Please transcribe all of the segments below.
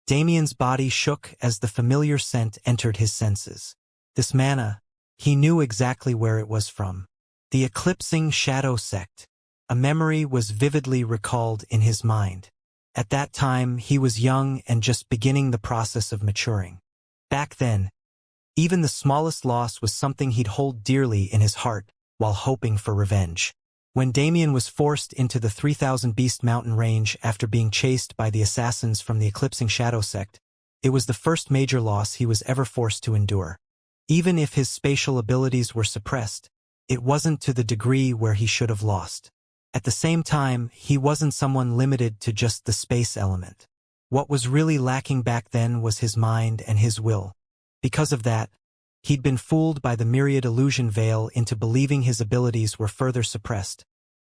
Damien's body shook as the familiar scent entered his senses. This mana, he knew exactly where it was from. The Eclipsing Shadow Sect. A memory was vividly recalled in his mind. At that time, he was young and just beginning the process of maturing. Back then, even the smallest loss was something he'd hold dearly in his heart while hoping for revenge. When Damien was forced into the 3000 Beast Mountain range after being chased by the assassins from the Eclipsing Shadow Sect, it was the first major loss he was ever forced to endure. Even if his spatial abilities were suppressed, it wasn't to the degree where he should have lost. At the same time, he wasn't someone limited to just the space element. What was really lacking back then was his mind and his will. Because of that, he'd been fooled by the myriad illusion veil into believing his abilities were further suppressed,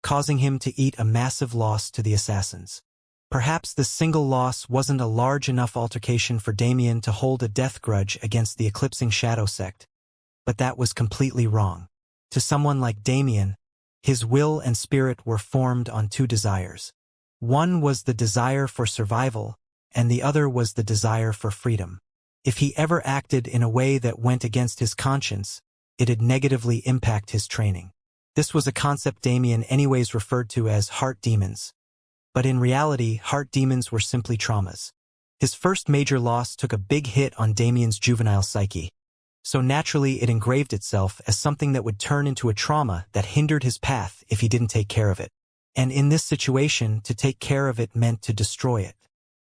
causing him to eat a massive loss to the assassins. Perhaps this single loss wasn't a large enough altercation for Damien to hold a death grudge against the Eclipsing Shadow Sect, but that was completely wrong. To someone like Damien, his will and spirit were formed on two desires. One was the desire for survival, and the other was the desire for freedom. If he ever acted in a way that went against his conscience, it'd negatively impact his training. This was a concept Damien anyways referred to as heart demons. But in reality, heart demons were simply traumas. His first major loss took a big hit on Damien's juvenile psyche. So naturally it engraved itself as something that would turn into a trauma that hindered his path if he didn't take care of it. And in this situation, to take care of it meant to destroy it.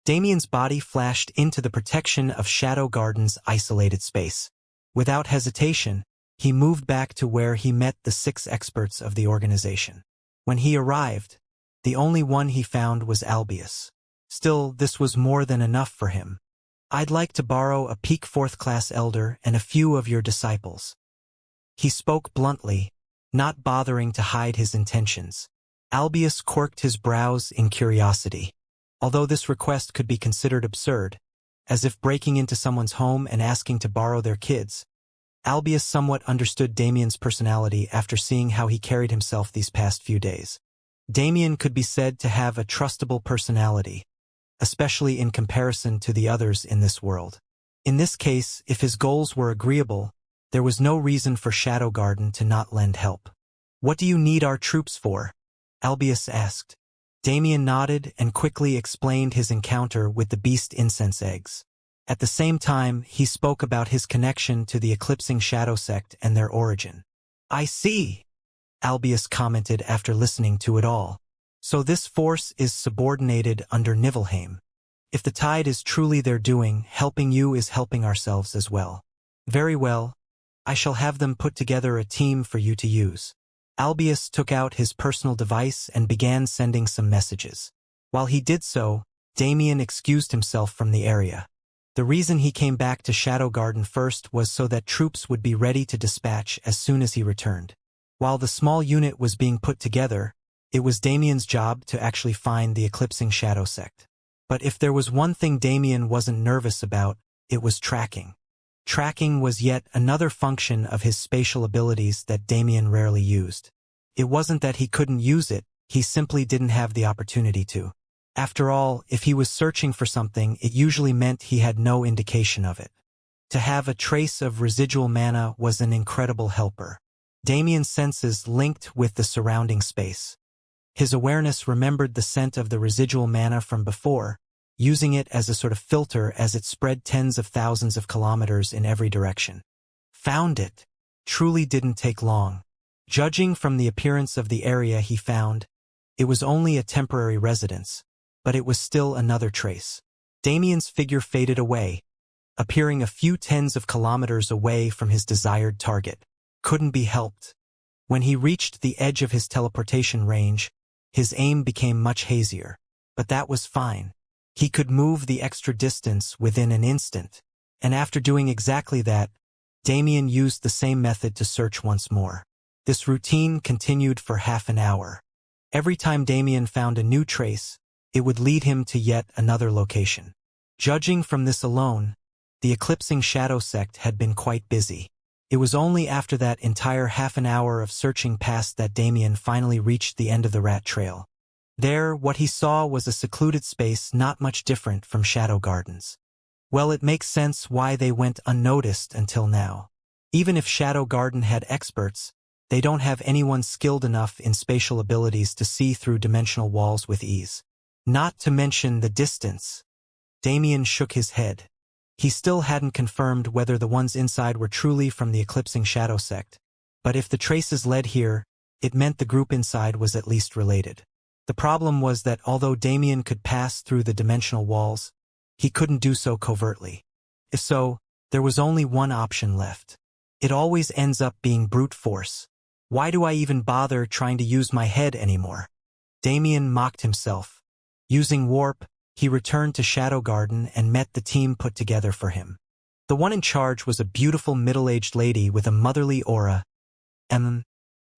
Damien's body flashed into the protection of Shadow Garden's isolated space. Without hesitation, he moved back to where he met the 6 experts of the organization. When he arrived, the only one he found was Albius. Still, this was more than enough for him. "I'd like to borrow a peak 4th class elder and a few of your disciples." He spoke bluntly, not bothering to hide his intentions. Albius quirked his brows in curiosity. Although this request could be considered absurd, as if breaking into someone's home and asking to borrow their kids, Albius somewhat understood Damien's personality after seeing how he carried himself these past few days. Damien could be said to have a trustable personality, especially in comparison to the others in this world. In this case, if his goals were agreeable, there was no reason for Shadow Garden to not lend help. "What do you need our troops for?" Albius asked. Damien nodded and quickly explained his encounter with the beast incense eggs. At the same time, he spoke about his connection to the Eclipsing Shadow Sect and their origin. "I see," Albius commented after listening to it all. "So this force is subordinated under Niflheim. If the tide is truly their doing, helping you is helping ourselves as well." "Very well. I shall have them put together a team for you to use." Albius took out his personal device and began sending some messages. While he did so, Damien excused himself from the area. The reason he came back to Shadow Garden first was so that troops would be ready to dispatch as soon as he returned. While the small unit was being put together, it was Damien's job to actually find the Eclipsing Shadow Sect. But if there was one thing Damien wasn't nervous about, it was tracking. Tracking was yet another function of his spatial abilities that Damien rarely used. It wasn't that he couldn't use it, he simply didn't have the opportunity to. After all, if he was searching for something, it usually meant he had no indication of it. To have a trace of residual mana was an incredible helper. Damien's senses linked with the surrounding space. His awareness remembered the scent of the residual mana from before, using it as a sort of filter as it spread tens of thousands of kilometers in every direction. Found it. Truly didn't take long. Judging from the appearance of the area he found, it was only a temporary residence, but it was still another trace. Damien's figure faded away, appearing a few tens of kilometers away from his desired target. Couldn't be helped. When he reached the edge of his teleportation range, his aim became much hazier, but that was fine. He could move the extra distance within an instant, and after doing exactly that, Damien used the same method to search once more. This routine continued for half an hour. Every time Damien found a new trace, it would lead him to yet another location. Judging from this alone, the Eclipsing Shadow Sect had been quite busy. It was only after that entire half an hour of searching past that Damien finally reached the end of the rat trail. There, what he saw was a secluded space not much different from Shadow Gardens. Well, it makes sense why they went unnoticed until now. Even if Shadow Garden had experts, they don't have anyone skilled enough in spatial abilities to see through dimensional walls with ease. Not to mention the distance. Damien shook his head. He still hadn't confirmed whether the ones inside were truly from the Eclipsing Shadow sect, but if the traces led here, it meant the group inside was at least related. The problem was that although Damien could pass through the dimensional walls, he couldn't do so covertly. If so, there was only one option left. It always ends up being brute force. Why do I even bother trying to use my head anymore? Damien mocked himself. Using warp, he returned to Shadow Garden and met the team put together for him. The one in charge was a beautiful middle-aged lady with a motherly aura.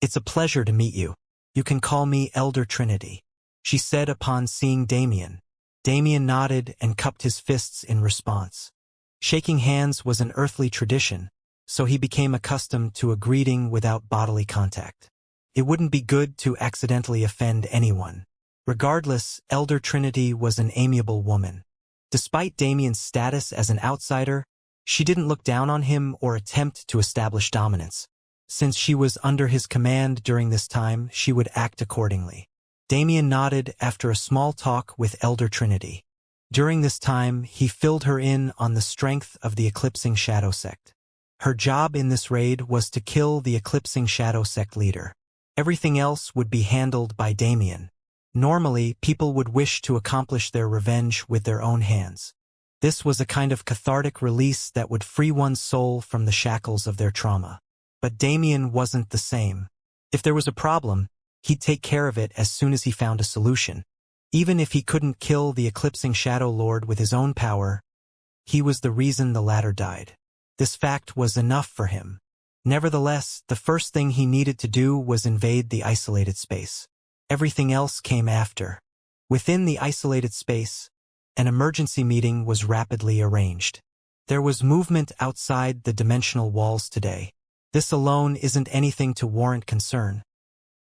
It's a pleasure to meet you. You can call me Elder Trinity, she said upon seeing Damien. Damien nodded and cupped his fists in response. Shaking hands was an earthly tradition, so he became accustomed to a greeting without bodily contact. It wouldn't be good to accidentally offend anyone. Regardless, Elder Trinity was an amiable woman. Despite Damien's status as an outsider, she didn't look down on him or attempt to establish dominance. Since she was under his command during this time, she would act accordingly. Damien nodded after a small talk with Elder Trinity. During this time, he filled her in on the strength of the Eclipsing Shadow sect. Her job in this raid was to kill the Eclipsing Shadow sect leader. Everything else would be handled by Damien. Normally, people would wish to accomplish their revenge with their own hands. This was a kind of cathartic release that would free one's soul from the shackles of their trauma. But Damien wasn't the same. If there was a problem, he'd take care of it as soon as he found a solution. Even if he couldn't kill the Eclipsing Shadow Lord with his own power, he was the reason the latter died. This fact was enough for him. Nevertheless, the first thing he needed to do was invade the isolated space. Everything else came after. Within the isolated space, an emergency meeting was rapidly arranged. There was movement outside the dimensional walls today. This alone isn't anything to warrant concern.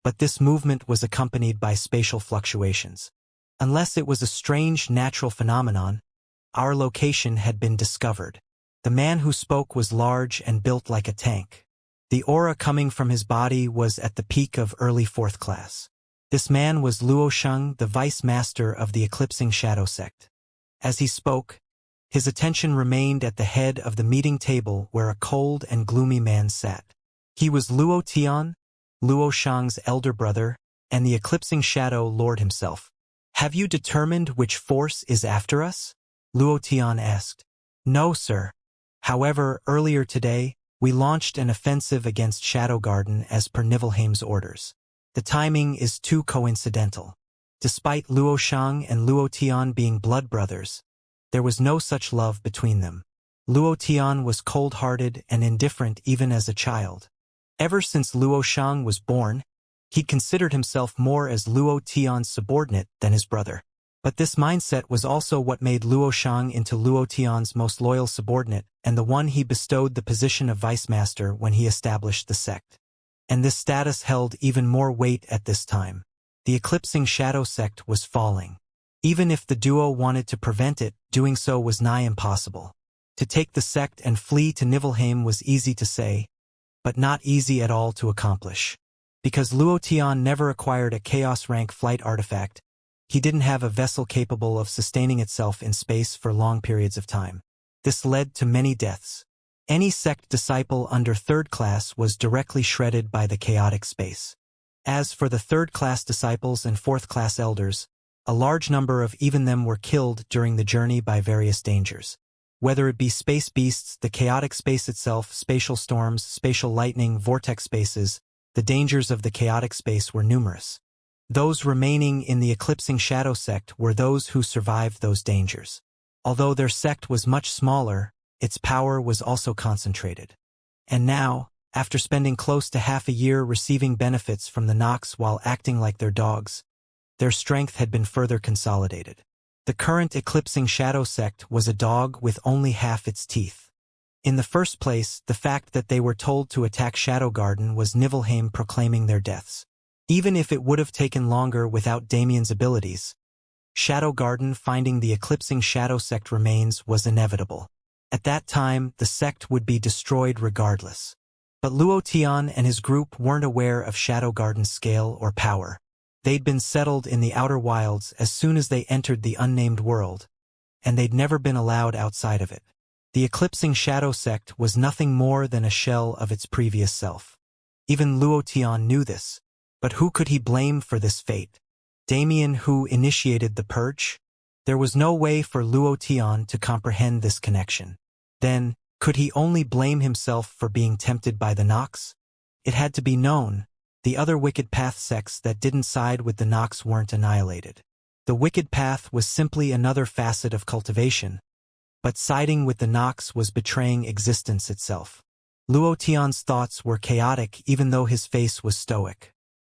But this movement was accompanied by spatial fluctuations. Unless it was a strange natural phenomenon, our location had been discovered. The man who spoke was large and built like a tank. The aura coming from his body was at the peak of early 4th class. This man was Luo Sheng, the vice master of the Eclipsing Shadow sect. As he spoke, his attention remained at the head of the meeting table where a cold and gloomy man sat. He was Luo Tian, Luo Shang's elder brother, and the Eclipsing Shadow Lord himself. "Have you determined which force is after us?" Luo Tian asked. "No, sir. However, earlier today, we launched an offensive against Shadow Garden as per Niflheim's orders. The timing is too coincidental." Despite Luo Shang and Luo Tian being blood brothers, there was no such love between them. Luo Tian was cold-hearted and indifferent even as a child. Ever since Luo Shang was born, he considered himself more as Luo Tian's subordinate than his brother. But this mindset was also what made Luo Shang into Luo Tian's most loyal subordinate and the one he bestowed the position of vice master when he established the sect. And this status held even more weight at this time. The Eclipsing Shadow sect was falling. Even if the duo wanted to prevent it, doing so was nigh impossible. To take the sect and flee to Niflheim was easy to say, but not easy at all to accomplish. Because Luo Tian never acquired a Chaos rank flight artifact, he didn't have a vessel capable of sustaining itself in space for long periods of time. This led to many deaths. Any sect disciple under 3rd class was directly shredded by the chaotic space. As for the 3rd class disciples and 4th class elders, a large number of even them were killed during the journey by various dangers. Whether it be space beasts, the chaotic space itself, spatial storms, spatial lightning, vortex spaces, the dangers of the chaotic space were numerous. Those remaining in the Eclipsing Shadow sect were those who survived those dangers. Although their sect was much smaller, its power was also concentrated. And now, after spending close to half a year receiving benefits from the Nox while acting like their dogs, their strength had been further consolidated. The current Eclipsing Shadow sect was a dog with only half its teeth. In the first place, the fact that they were told to attack Shadow Garden was Niflheim proclaiming their deaths. Even if it would have taken longer without Damien's abilities, Shadow Garden finding the eclipsing Shadow Sect remains was inevitable. At that time, the sect would be destroyed regardless. But Luo Tian and his group weren't aware of Shadow Garden's scale or power. They'd been settled in the Outer Wilds as soon as they entered the unnamed world, and they'd never been allowed outside of it. The eclipsing Shadow Sect was nothing more than a shell of its previous self. Even Luo Tian knew this, but who could he blame for this fate? Damien, who initiated the purge? There was no way for Luo Tian to comprehend this connection. Then, could he only blame himself for being tempted by the Nox? It had to be known, the other Wicked Path sects that didn't side with the Nox weren't annihilated. The Wicked Path was simply another facet of cultivation, but siding with the Nox was betraying existence itself. Luo Tian's thoughts were chaotic even though his face was stoic.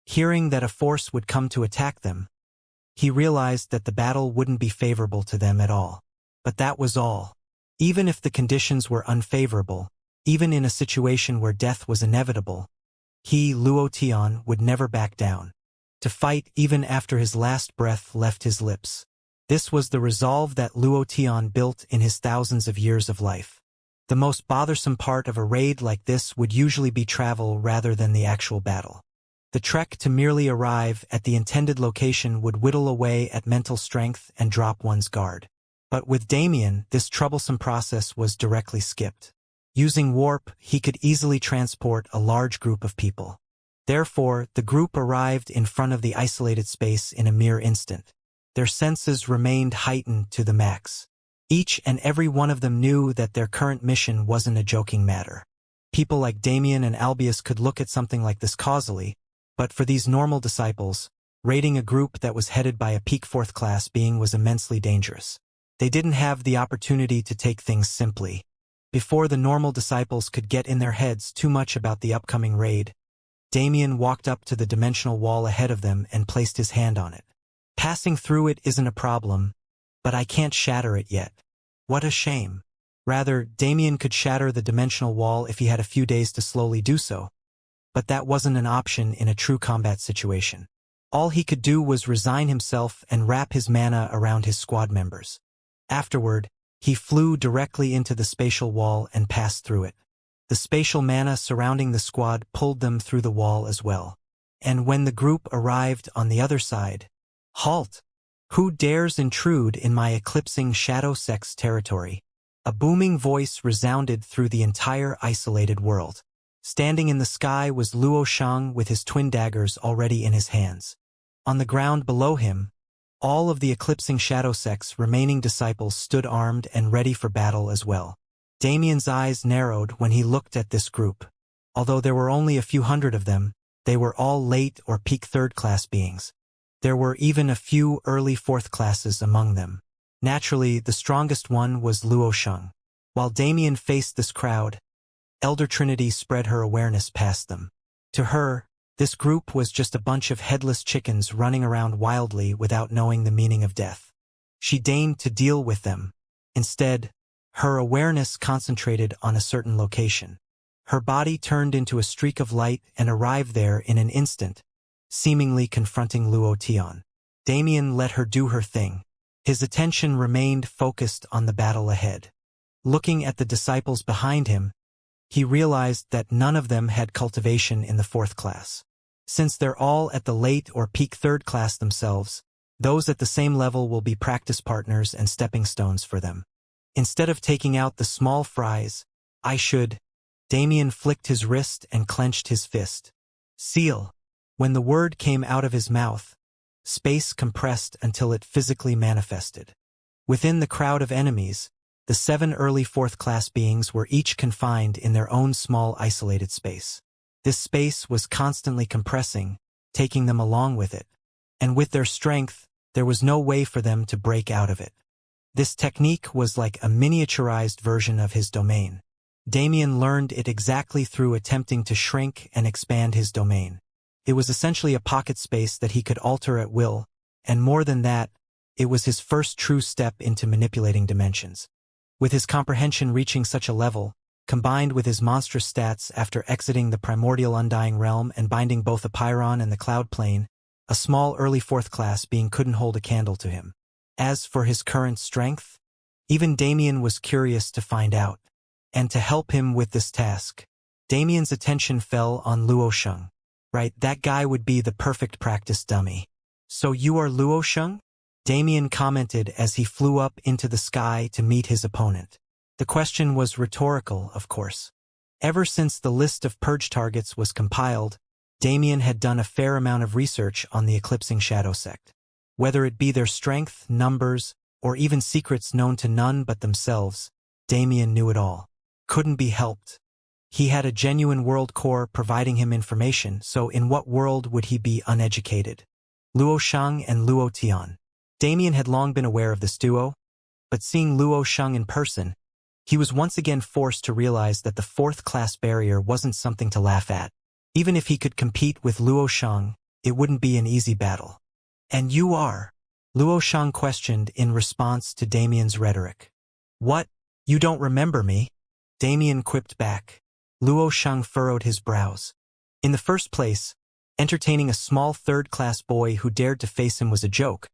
Hearing that a force would come to attack them, he realized that the battle wouldn't be favorable to them at all. But that was all. Even if the conditions were unfavorable, even in a situation where death was inevitable, he, Luo Tian, would never back down. To fight even after his last breath left his lips. This was the resolve that Luo Tian built in his thousands of years of life. The most bothersome part of a raid like this would usually be travel rather than the actual battle. The trek to merely arrive at the intended location would whittle away at mental strength and drop one's guard. But with Damien, this troublesome process was directly skipped. Using warp, he could easily transport a large group of people. Therefore, the group arrived in front of the isolated space in a mere instant. Their senses remained heightened to the max. Each and every one of them knew that their current mission wasn't a joking matter. People like Damien and Albius could look at something like this causally, but for these normal disciples, raiding a group that was headed by a peak 4th class being was immensely dangerous. They didn't have the opportunity to take things simply. Before the normal disciples could get in their heads too much about the upcoming raid, Damien walked up to the dimensional wall ahead of them and placed his hand on it. Passing through it isn't a problem, but I can't shatter it yet. What a shame. Rather, Damien could shatter the dimensional wall if he had a few days to slowly do so. But that wasn't an option in a true combat situation. All he could do was resign himself and wrap his mana around his squad members. Afterward, he flew directly into the spatial wall and passed through it. The spatial mana surrounding the squad pulled them through the wall as well. And when the group arrived on the other side, "Halt! Who dares intrude in my eclipsing Shadow Sect's territory?" A booming voice resounded through the entire isolated world. Standing in the sky was Luo Shang with his twin daggers already in his hands. On the ground below him, all of the eclipsing Shadow Sect's remaining disciples stood armed and ready for battle as well. Damien's eyes narrowed when he looked at this group. Although there were only a few hundred of them, they were all late or peak 3rd class beings. There were even a few early 4th classes among them. Naturally, the strongest one was Luo Shang. While Damien faced this crowd, Elder Trinity spread her awareness past them. To her, this group was just a bunch of headless chickens running around wildly without knowing the meaning of death. She deigned to deal with them. Instead, her awareness concentrated on a certain location. Her body turned into a streak of light and arrived there in an instant, seemingly confronting Luo Tian. Damien let her do her thing. His attention remained focused on the battle ahead. Looking at the disciples behind him, he realized that none of them had cultivation in the 4th class. Since they're all at the late or peak 3rd class themselves, those at the same level will be practice partners and stepping stones for them. Instead of taking out the small fries, I should. Damien flicked his wrist and clenched his fist. Seal. When the word came out of his mouth, space compressed until it physically manifested. Within the crowd of enemies, the 7 early 4th class beings were each confined in their own small isolated space. This space was constantly compressing, taking them along with it. And with their strength, there was no way for them to break out of it. This technique was like a miniaturized version of his domain. Damien learned it exactly through attempting to shrink and expand his domain. It was essentially a pocket space that he could alter at will, and more than that, it was his first true step into manipulating dimensions. With his comprehension reaching such a level, combined with his monstrous stats after exiting the primordial undying realm and binding both the Pyron and the Cloud Plane, a small early 4th class being couldn't hold a candle to him. As for his current strength, even Damien was curious to find out. And to help him with this task, Damien's attention fell on Luo Sheng. Right, that guy would be the perfect practice dummy. So you are Luo Sheng? Damien commented as he flew up into the sky to meet his opponent. The question was rhetorical, of course. Ever since the list of purge targets was compiled, Damien had done a fair amount of research on the Eclipsing Shadow Sect. Whether it be their strength, numbers, or even secrets known to none but themselves, Damien knew it all. Couldn't be helped. He had a genuine world core providing him information, so in what world would he be uneducated? Luo Sheng and Luo Tian. Damien had long been aware of this duo, but seeing Luo Sheng in person, he was once again forced to realize that the 4th class barrier wasn't something to laugh at. Even if he could compete with Luo Sheng, it wouldn't be an easy battle. And you are? Luo Sheng questioned in response to Damien's rhetoric. What? You don't remember me? Damien quipped back. Luo Sheng furrowed his brows. In the first place, entertaining a small 3rd-class boy who dared to face him was a joke,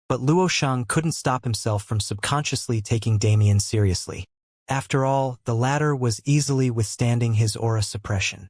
but Luo Sheng couldn't stop himself from subconsciously taking Damien seriously. After all, the latter was easily withstanding his aura suppression.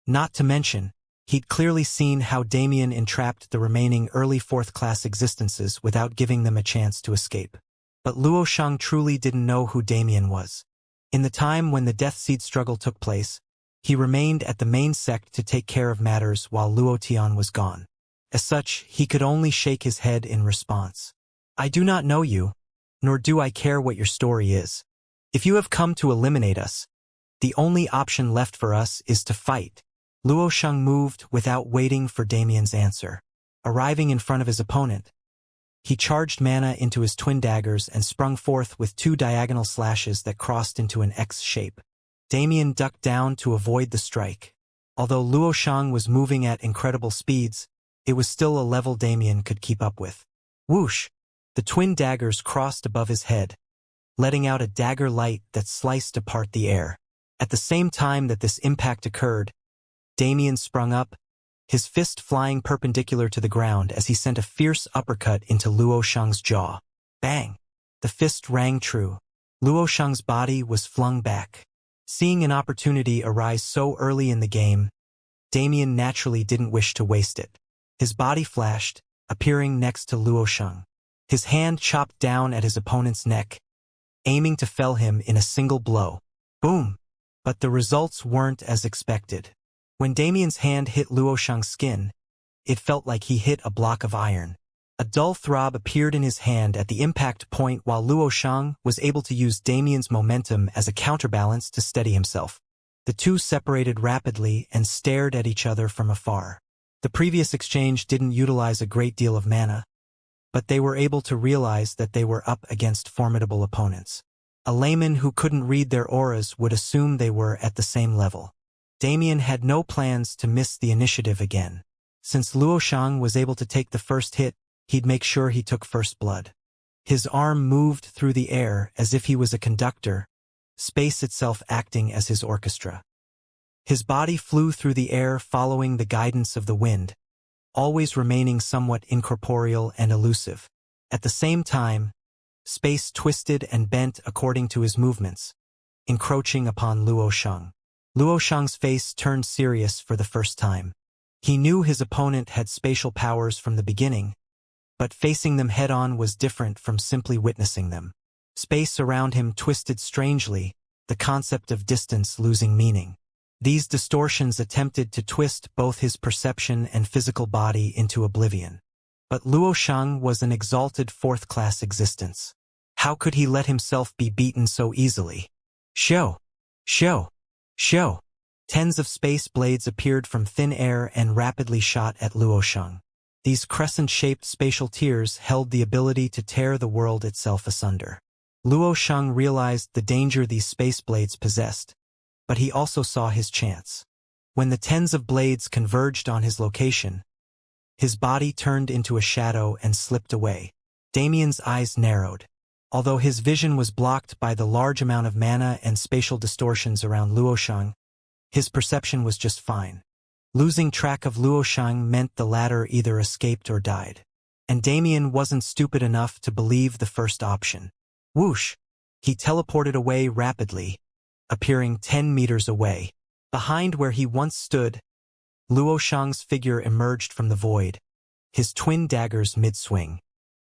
Not to mention, he'd clearly seen how Damien entrapped the remaining early 4th-class existences without giving them a chance to escape. But Luo Sheng truly didn't know who Damien was. In the time when the Death Seed struggle took place, he remained at the main sect to take care of matters while Luo Tian was gone. As such, he could only shake his head in response. I do not know you, nor do I care what your story is. If you have come to eliminate us, the only option left for us is to fight. Luo Sheng moved without waiting for Damien's answer. Arriving in front of his opponent, he charged mana into his twin daggers and sprung forth with 2 diagonal slashes that crossed into an X shape. Damien ducked down to avoid the strike. Although Luo Sheng was moving at incredible speeds, it was still a level Damien could keep up with. Whoosh! The twin daggers crossed above his head, letting out a dagger light that sliced apart the air. At the same time that this impact occurred, Damien sprung up, his fist flying perpendicular to the ground as he sent a fierce uppercut into Luo Sheng's jaw. Bang! The fist rang true. Luo Sheng's body was flung back. Seeing an opportunity arise so early in the game, Damien naturally didn't wish to waste it. His body flashed, appearing next to Luo Sheng. His hand chopped down at his opponent's neck, aiming to fell him in a single blow. Boom! But the results weren't as expected. When Damien's hand hit Luo Sheng's skin, it felt like he hit a block of iron. A dull throb appeared in his hand at the impact point while Luo Sheng was able to use Damien's momentum as a counterbalance to steady himself. The two separated rapidly and stared at each other from afar. The previous exchange didn't utilize a great deal of mana, but they were able to realize that they were up against formidable opponents. A layman who couldn't read their auras would assume they were at the same level. Damien had no plans to miss the initiative again. Since Luo Sheng was able to take the first hit, he'd make sure he took first blood. His arm moved through the air as if he was a conductor, space itself acting as his orchestra. His body flew through the air following the guidance of the wind, always remaining somewhat incorporeal and elusive. At the same time, space twisted and bent according to his movements, encroaching upon Luo Sheng. Luo Sheng's face turned serious for the first time. He knew his opponent had spatial powers from the beginning, but facing them head-on was different from simply witnessing them. Space around him twisted strangely, the concept of distance losing meaning. These distortions attempted to twist both his perception and physical body into oblivion. But Luo Sheng was an exalted fourth-class existence. How could he let himself be beaten so easily? Show! Show! Show! Tens of space blades appeared from thin air and rapidly shot at Luo Sheng. These crescent-shaped spatial tears held the ability to tear the world itself asunder. Luo Sheng realized the danger these space blades possessed, but he also saw his chance. When the tens of blades converged on his location, his body turned into a shadow and slipped away. Damien's eyes narrowed. Although his vision was blocked by the large amount of mana and spatial distortions around Luoshang, his perception was just fine. Losing track of Luoshang meant the latter either escaped or died. And Damien wasn't stupid enough to believe the first option. Whoosh! He teleported away rapidly, appearing 10 meters away. Behind where he once stood, Luoshang's figure emerged from the void, his twin daggers mid-swing.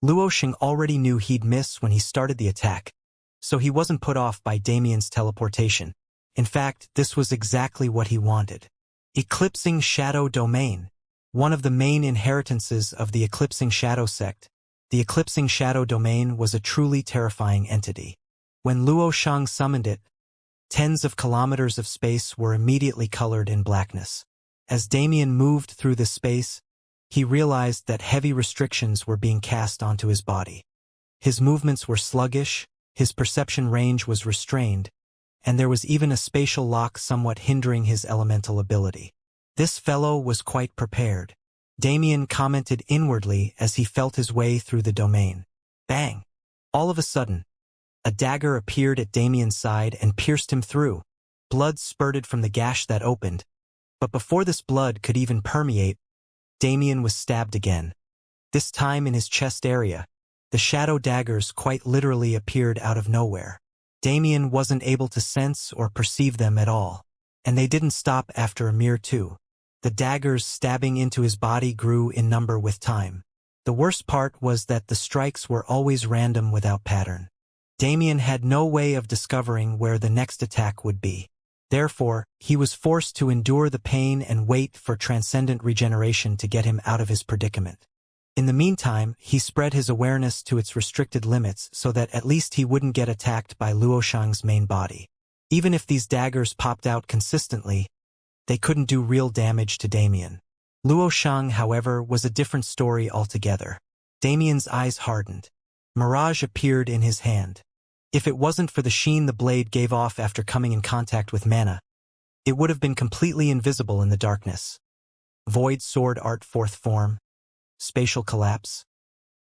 Luoshang already knew he'd miss when he started the attack, so he wasn't put off by Damien's teleportation. In fact, this was exactly what he wanted. Eclipsing Shadow Domain. One of the main inheritances of the Eclipsing Shadow sect, the Eclipsing Shadow Domain was a truly terrifying entity. When Luoshang summoned it, tens of kilometers of space were immediately colored in blackness. As Damien moved through this space, he realized that heavy restrictions were being cast onto his body. His movements were sluggish, his perception range was restrained, and there was even a spatial lock somewhat hindering his elemental ability. This fellow was quite prepared. Damien commented inwardly as he felt his way through the domain. Bang! All of a sudden, a dagger appeared at Damien's side and pierced him through. Blood spurted from the gash that opened, but before this blood could even permeate, Damien was stabbed again. This time in his chest area, the shadow daggers quite literally appeared out of nowhere. Damien wasn't able to sense or perceive them at all, and they didn't stop after a mere 2. The daggers stabbing into his body grew in number with time. The worst part was that the strikes were always random without pattern. Damien had no way of discovering where the next attack would be. Therefore, he was forced to endure the pain and wait for transcendent regeneration to get him out of his predicament. In the meantime, he spread his awareness to its restricted limits so that at least he wouldn't get attacked by Luoshang's main body. Even if these daggers popped out consistently, they couldn't do real damage to Damien. Luoshang, however, was a different story altogether. Damien's eyes hardened. Mirage appeared in his hand. If it wasn't for the sheen the blade gave off after coming in contact with mana, it would have been completely invisible in the darkness. Void Sword Art 4th Form. Spatial Collapse.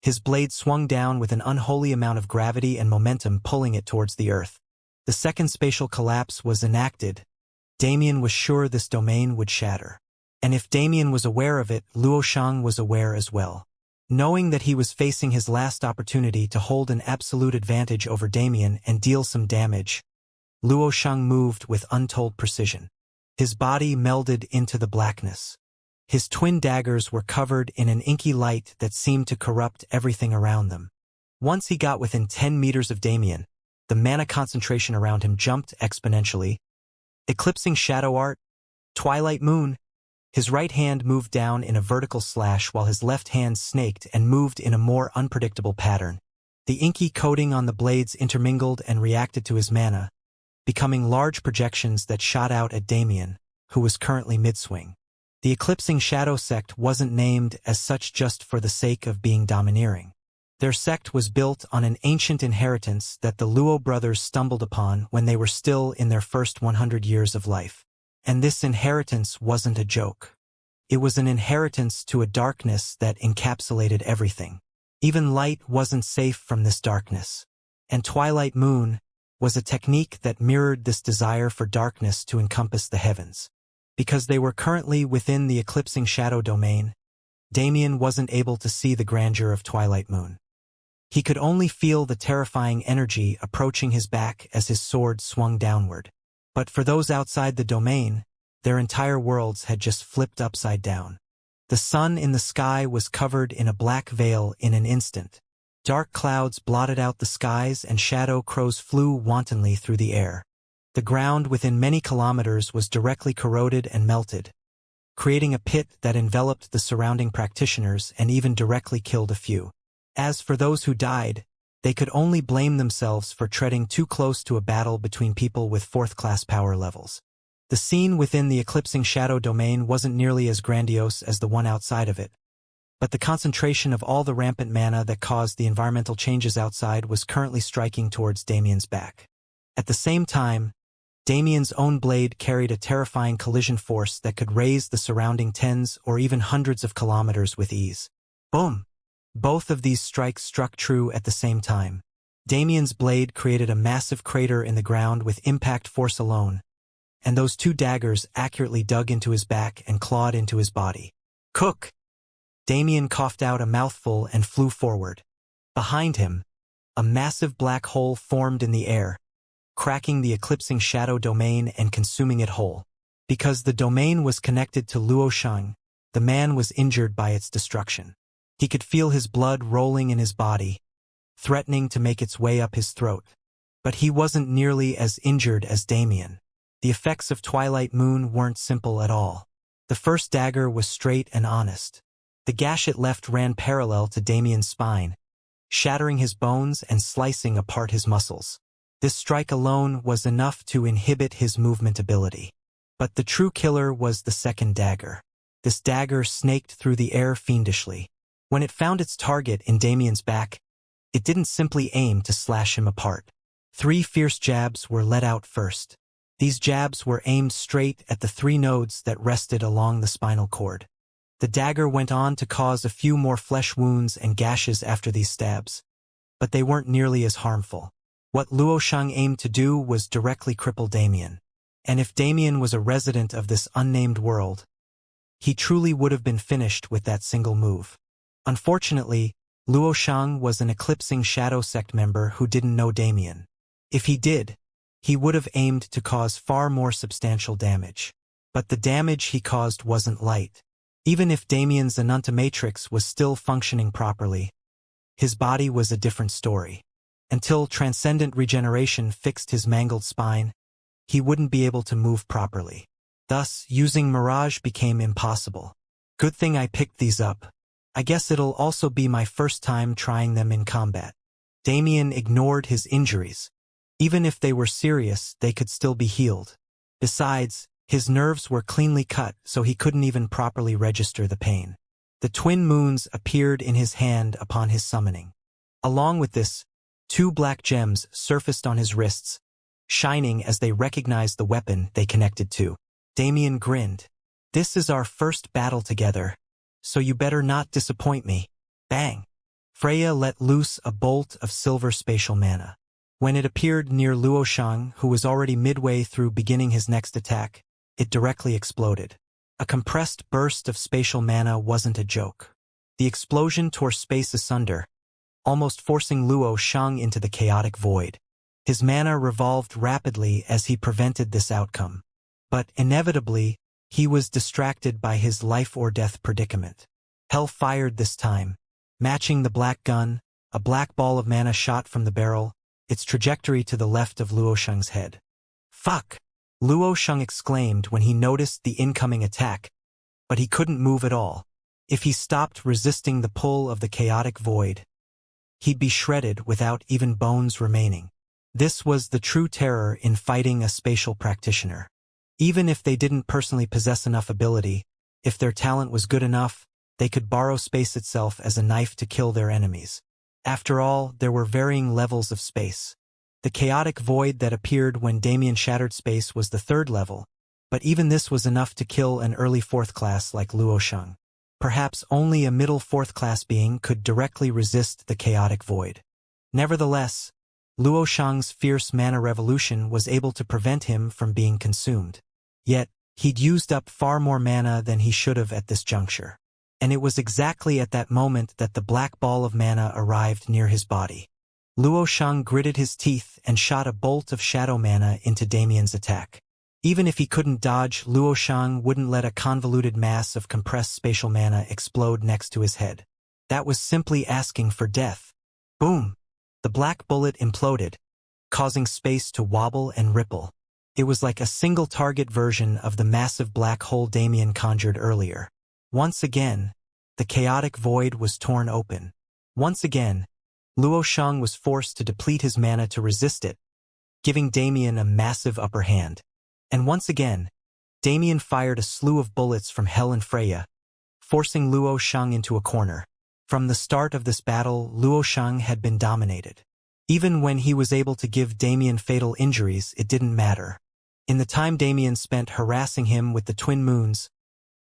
His blade swung down with an unholy amount of gravity and momentum pulling it towards the earth. The second spatial collapse was enacted. Damien was sure this domain would shatter. And if Damien was aware of it, Luoshang was aware as well. Knowing that he was facing his last opportunity to hold an absolute advantage over Damien and deal some damage, Luoshang moved with untold precision. His body melded into the blackness. His twin daggers were covered in an inky light that seemed to corrupt everything around them. Once he got within 10 meters of Damien, the mana concentration around him jumped exponentially. Eclipsing Shadow Art, Twilight Moon. His right hand moved down in a vertical slash while his left hand snaked and moved in a more unpredictable pattern. The inky coating on the blades intermingled and reacted to his mana, becoming large projections that shot out at Damien, who was currently mid-swing. The Eclipsing Shadow sect wasn't named as such just for the sake of being domineering. Their sect was built on an ancient inheritance that the Luo brothers stumbled upon when they were still in their first 100 years of life. And this inheritance wasn't a joke. It was an inheritance to a darkness that encapsulated everything. Even light wasn't safe from this darkness. And Twilight Moon was a technique that mirrored this desire for darkness to encompass the heavens. Because they were currently within the Eclipsing Shadow Domain, Damien wasn't able to see the grandeur of Twilight Moon. He could only feel the terrifying energy approaching his back as his sword swung downward. But for those outside the domain, their entire worlds had just flipped upside down. The sun in the sky was covered in a black veil in an instant. Dark clouds blotted out the skies and shadow crows flew wantonly through the air. The ground within many kilometers was directly corroded and melted, creating a pit that enveloped the surrounding practitioners and even directly killed a few. As for those who died, they could only blame themselves for treading too close to a battle between people with 4th-class power levels. The scene within the Eclipsing Shadow Domain wasn't nearly as grandiose as the one outside of it, but the concentration of all the rampant mana that caused the environmental changes outside was currently striking towards Damien's back. At the same time, Damien's own blade carried a terrifying collision force that could raise the surrounding tens or even hundreds of kilometers with ease. Boom! Both of these strikes struck true at the same time. Damien's blade created a massive crater in the ground with impact force alone, and those two daggers accurately dug into his back and clawed into his body. Cook! Damien coughed out a mouthful and flew forward. Behind him, a massive black hole formed in the air, cracking the eclipsing shadow domain and consuming it whole. Because the domain was connected to Luoshang, the man was injured by its destruction. He could feel his blood rolling in his body, threatening to make its way up his throat. But he wasn't nearly as injured as Damien. The effects of Twilight Moon weren't simple at all. The first dagger was straight and honest. The gash it left ran parallel to Damien's spine, shattering his bones and slicing apart his muscles. This strike alone was enough to inhibit his movement ability. But the true killer was the second dagger. This dagger snaked through the air fiendishly. When it found its target in Damien's back, it didn't simply aim to slash him apart. 3 fierce jabs were let out first. These jabs were aimed straight at the 3 nodes that rested along the spinal cord. The dagger went on to cause a few more flesh wounds and gashes after these stabs, but they weren't nearly as harmful. What Luoshang aimed to do was directly cripple Damien. And if Damien was a resident of this unnamed world, he truly would have been finished with that single move. Unfortunately, Luoshang was an eclipsing shadow sect member who didn't know Damien. If he did, he would have aimed to cause far more substantial damage. But the damage he caused wasn't light. Even if Damien's Matrix was still functioning properly, his body was a different story. Until transcendent regeneration fixed his mangled spine, he wouldn't be able to move properly. Thus, using Mirage became impossible. Good thing I picked these up. I guess it'll also be my first time trying them in combat. Damien ignored his injuries. Even if they were serious, they could still be healed. Besides, his nerves were cleanly cut, so he couldn't even properly register the pain. The twin moons appeared in his hand upon his summoning. Along with this, 2 black gems surfaced on his wrists, shining as they recognized the weapon they connected to. Damien grinned. This is our first battle together, so you better not disappoint me. Bang! Freya let loose a bolt of silver spatial mana. When it appeared near Luoshang, who was already midway through beginning his next attack, it directly exploded. A compressed burst of spatial mana wasn't a joke. The explosion tore space asunder, almost forcing Luoshang into the chaotic void. His mana revolved rapidly as he prevented this outcome. But inevitably, he was distracted by his life-or-death predicament. Hell fired this time. Matching the black gun, a black ball of mana shot from the barrel, its trajectory to the left of Luoshang's head. Fuck! Luoshang exclaimed when he noticed the incoming attack, but he couldn't move at all. If he stopped resisting the pull of the chaotic void, he'd be shredded without even bones remaining. This was the true terror in fighting a spatial practitioner. Even if they didn't personally possess enough ability, if their talent was good enough, they could borrow space itself as a knife to kill their enemies. After all, there were varying levels of space. The chaotic void that appeared when Damien shattered space was the 3rd level, but even this was enough to kill an early 4th class like Luoshang. Perhaps only a middle 4th class being could directly resist the chaotic void. Nevertheless, Luoshang's fierce mana revolution was able to prevent him from being consumed. Yet, he'd used up far more mana than he should have at this juncture. And it was exactly at that moment that the black ball of mana arrived near his body. Luoshang gritted his teeth and shot a bolt of shadow mana into Damien's attack. Even if he couldn't dodge, Luoshang wouldn't let a convoluted mass of compressed spatial mana explode next to his head. That was simply asking for death. Boom! The black bullet imploded, causing space to wobble and ripple. It was like a single-target version of the massive black hole Damien conjured earlier. Once again, the chaotic void was torn open. Once again, Luoshang was forced to deplete his mana to resist it, giving Damien a massive upper hand. And once again, Damien fired a slew of bullets from Hell and Freya, forcing Luoshang into a corner. From the start of this battle, Luoshang had been dominated. Even when he was able to give Damien fatal injuries, it didn't matter. In the time Damien spent harassing him with the twin moons,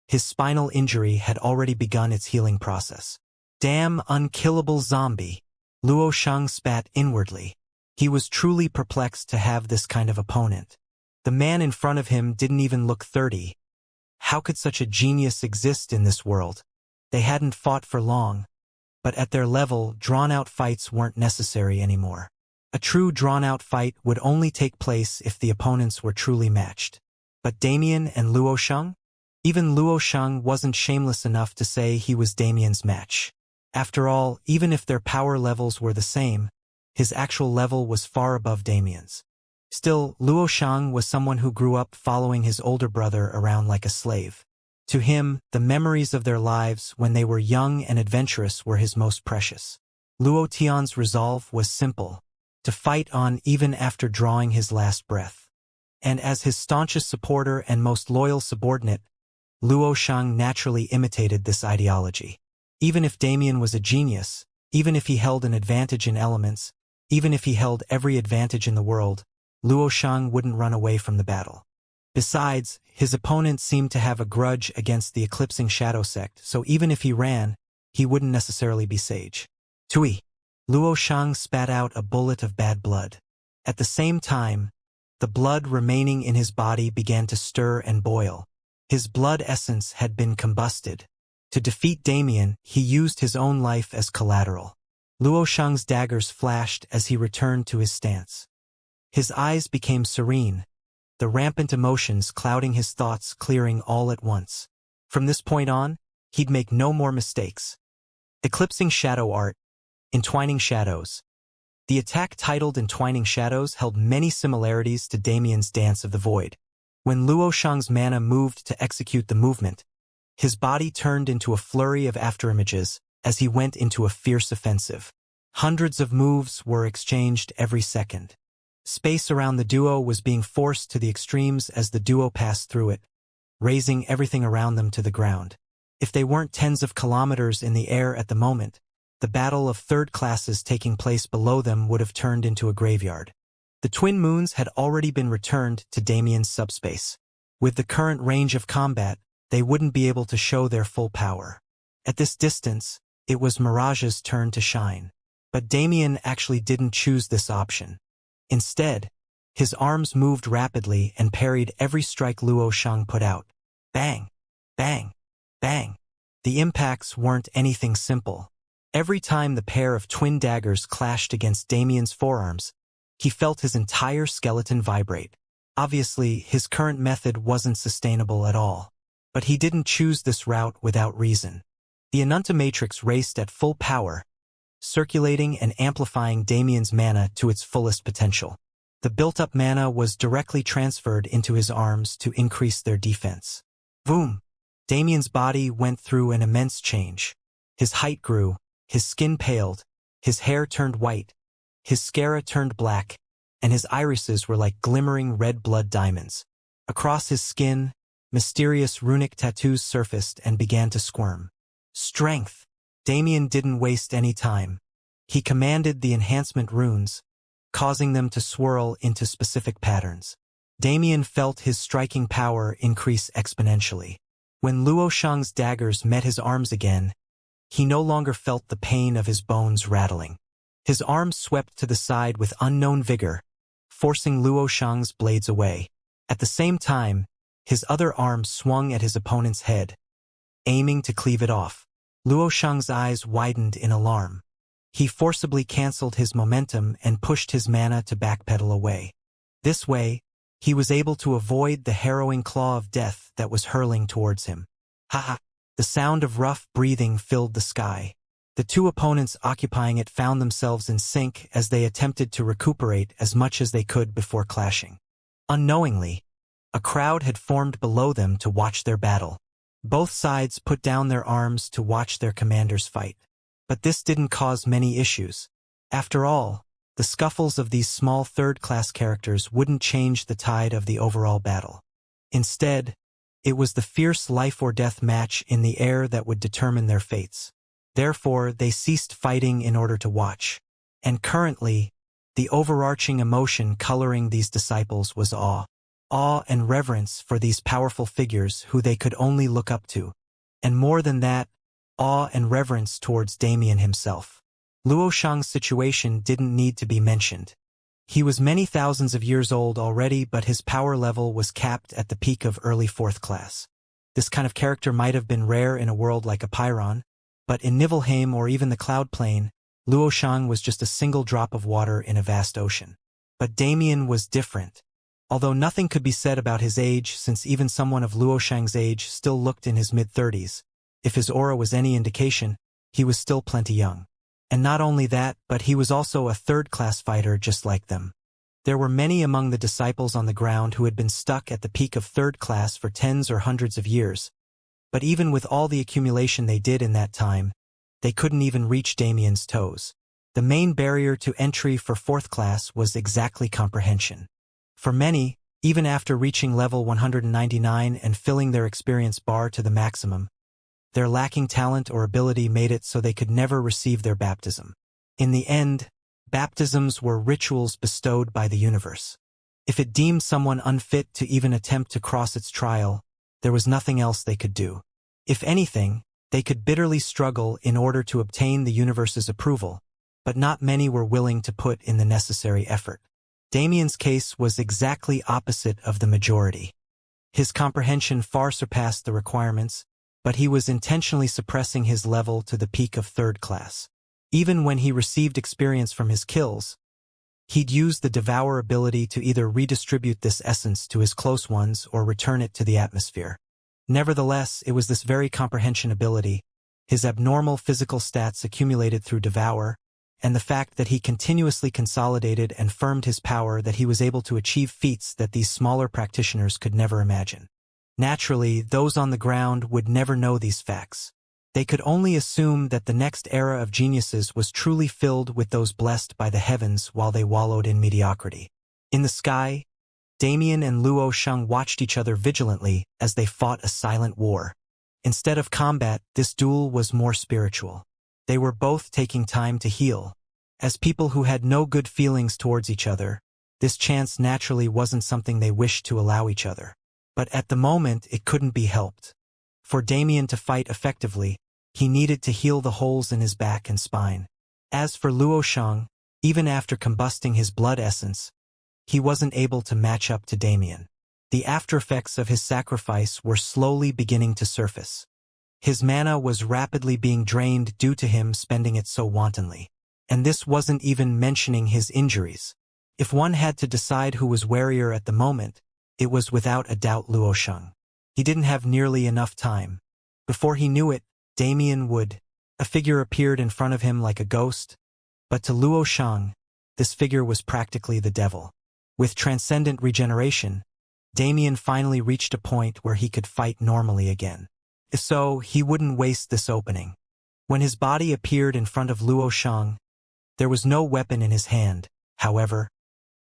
his spinal injury had already begun its healing process. Damn unkillable zombie! Luo Shang spat inwardly. He was truly perplexed to have this kind of opponent. The man in front of him didn't even look 30. How could such a genius exist in this world? They hadn't fought for long, but at their level, drawn-out fights weren't necessary anymore. A true drawn-out fight would only take place if the opponents were truly matched. But Damien and Luo Shang? Even Luo Shang wasn't shameless enough to say he was Damien's match. After all, even if their power levels were the same, his actual level was far above Damien's. Still, Luo Shang was someone who grew up following his older brother around like a slave. To him, the memories of their lives when they were young and adventurous were his most precious. Luo Tian's resolve was simple: to fight on even after drawing his last breath. And as his staunchest supporter and most loyal subordinate, Luo Shang naturally imitated this ideology. Even if Damien was a genius, even if he held an advantage in elements, even if he held every advantage in the world, Luo Shang wouldn't run away from the battle. Besides, his opponent seemed to have a grudge against the eclipsing shadow sect, so even if he ran, he wouldn't necessarily be sage. Tui. Luo Shang spat out a bullet of bad blood. At the same time, the blood remaining in his body began to stir and boil. His blood essence had been combusted. To defeat Damien, he used his own life as collateral. Luo Shang's daggers flashed as he returned to his stance. His eyes became serene, the rampant emotions clouding his thoughts clearing all at once. From this point on, he'd make no more mistakes. Eclipsing Shadow Art, Entwining Shadows. The attack titled Entwining Shadows held many similarities to Damien's Dance of the Void. When Luo Shang's mana moved to execute the movement, his body turned into a flurry of afterimages as he went into a fierce offensive. Hundreds of moves were exchanged every second. Space around the duo was being forced to the extremes as the duo passed through it, raising everything around them to the ground. If they weren't tens of kilometers in the air at the moment, the battle of third classes taking place below them would have turned into a graveyard. The twin moons had already been returned to Damien's subspace. With the current range of combat, they wouldn't be able to show their full power. At this distance, it was Mirage's turn to shine. But Damien actually didn't choose this option. Instead, his arms moved rapidly and parried every strike Luo Shang put out. Bang! Bang! Bang! The impacts weren't anything simple. Every time the pair of twin daggers clashed against Damien's forearms, he felt his entire skeleton vibrate. Obviously, his current method wasn't sustainable at all. But he didn't choose this route without reason. The Anunta Matrix raced at full power, circulating and amplifying Damien's mana to its fullest potential. The built-up mana was directly transferred into his arms to increase their defense. Boom! Damien's body went through an immense change. His height grew, his skin paled, his hair turned white, his sclera turned black, and his irises were like glimmering red blood diamonds. Across his skin, mysterious runic tattoos surfaced and began to squirm. Strength! Damien didn't waste any time. He commanded the enhancement runes, causing them to swirl into specific patterns. Damien felt his striking power increase exponentially. When Luo Shang's daggers met his arms again, he no longer felt the pain of his bones rattling. His arms swept to the side with unknown vigor, forcing Luo Shang's blades away. At the same time, his other arm swung at his opponent's head, aiming to cleave it off. Luo Shang's eyes widened in alarm. He forcibly canceled his momentum and pushed his mana to backpedal away. This way, he was able to avoid the harrowing claw of death that was hurling towards him. Ha! The sound of rough breathing filled the sky. The two opponents occupying it found themselves in sync as they attempted to recuperate as much as they could before clashing. Unknowingly, a crowd had formed below them to watch their battle. Both sides put down their arms to watch their commanders fight. But this didn't cause many issues. After all, the scuffles of these small third-class characters wouldn't change the tide of the overall battle. Instead, it was the fierce life-or-death match in the air that would determine their fates. Therefore, they ceased fighting in order to watch. And currently, the overarching emotion coloring these disciples was awe. Awe and reverence for these powerful figures who they could only look up to. And more than that, awe and reverence towards Damien himself. Luo Shang's situation didn't need to be mentioned. He was many thousands of years old already, but his power level was capped at the peak of early 4th class. This kind of character might have been rare in a world like Apiron, but in Nibelheim or even the Cloud Plane, Luo Shang was just a single drop of water in a vast ocean. But Damien was different. Although nothing could be said about his age, since even someone of Luo Shang's age still looked in his mid-30s, if his aura was any indication, he was still plenty young. And not only that, but he was also a 3rd-class fighter just like them. There were many among the disciples on the ground who had been stuck at the peak of 3rd class for tens or hundreds of years. But even with all the accumulation they did in that time, they couldn't even reach Damien's toes. The main barrier to entry for 4th class was exactly comprehension. For many, even after reaching level 199 and filling their experience bar to the maximum, their lacking talent or ability made it so they could never receive their baptism. In the end, baptisms were rituals bestowed by the universe. If it deemed someone unfit to even attempt to cross its trial, there was nothing else they could do. If anything, they could bitterly struggle in order to obtain the universe's approval, but not many were willing to put in the necessary effort. Damien's case was exactly opposite of the majority. His comprehension far surpassed the requirements, but he was intentionally suppressing his level to the peak of 3rd class. Even when he received experience from his kills, he'd use the Devour ability to either redistribute this essence to his close ones or return it to the atmosphere. Nevertheless, it was this very comprehension ability, his abnormal physical stats accumulated through Devour, and the fact that he continuously consolidated and firmed his power that he was able to achieve feats that these smaller practitioners could never imagine. Naturally, those on the ground would never know these facts. They could only assume that the next era of geniuses was truly filled with those blessed by the heavens while they wallowed in mediocrity. In the sky, Damien and Luo Shang watched each other vigilantly as they fought a silent war. Instead of combat, this duel was more spiritual. They were both taking time to heal. As people who had no good feelings towards each other, this chance naturally wasn't something they wished to allow each other. But at the moment, it couldn't be helped. For Damien to fight effectively, he needed to heal the holes in his back and spine. As for Luo Shang, even after combusting his blood essence, he wasn't able to match up to Damien. The aftereffects of his sacrifice were slowly beginning to surface. His mana was rapidly being drained due to him spending it so wantonly. And this wasn't even mentioning his injuries. If one had to decide who was warier at the moment, it was without a doubt Luo Shang. He didn't have nearly enough time. Before he knew it, Damien would. A figure appeared in front of him like a ghost, but to Luo Shang, this figure was practically the devil. With transcendent regeneration, Damien finally reached a point where he could fight normally again. If so, he wouldn't waste this opening. When his body appeared in front of Luo Shang, there was no weapon in his hand. However,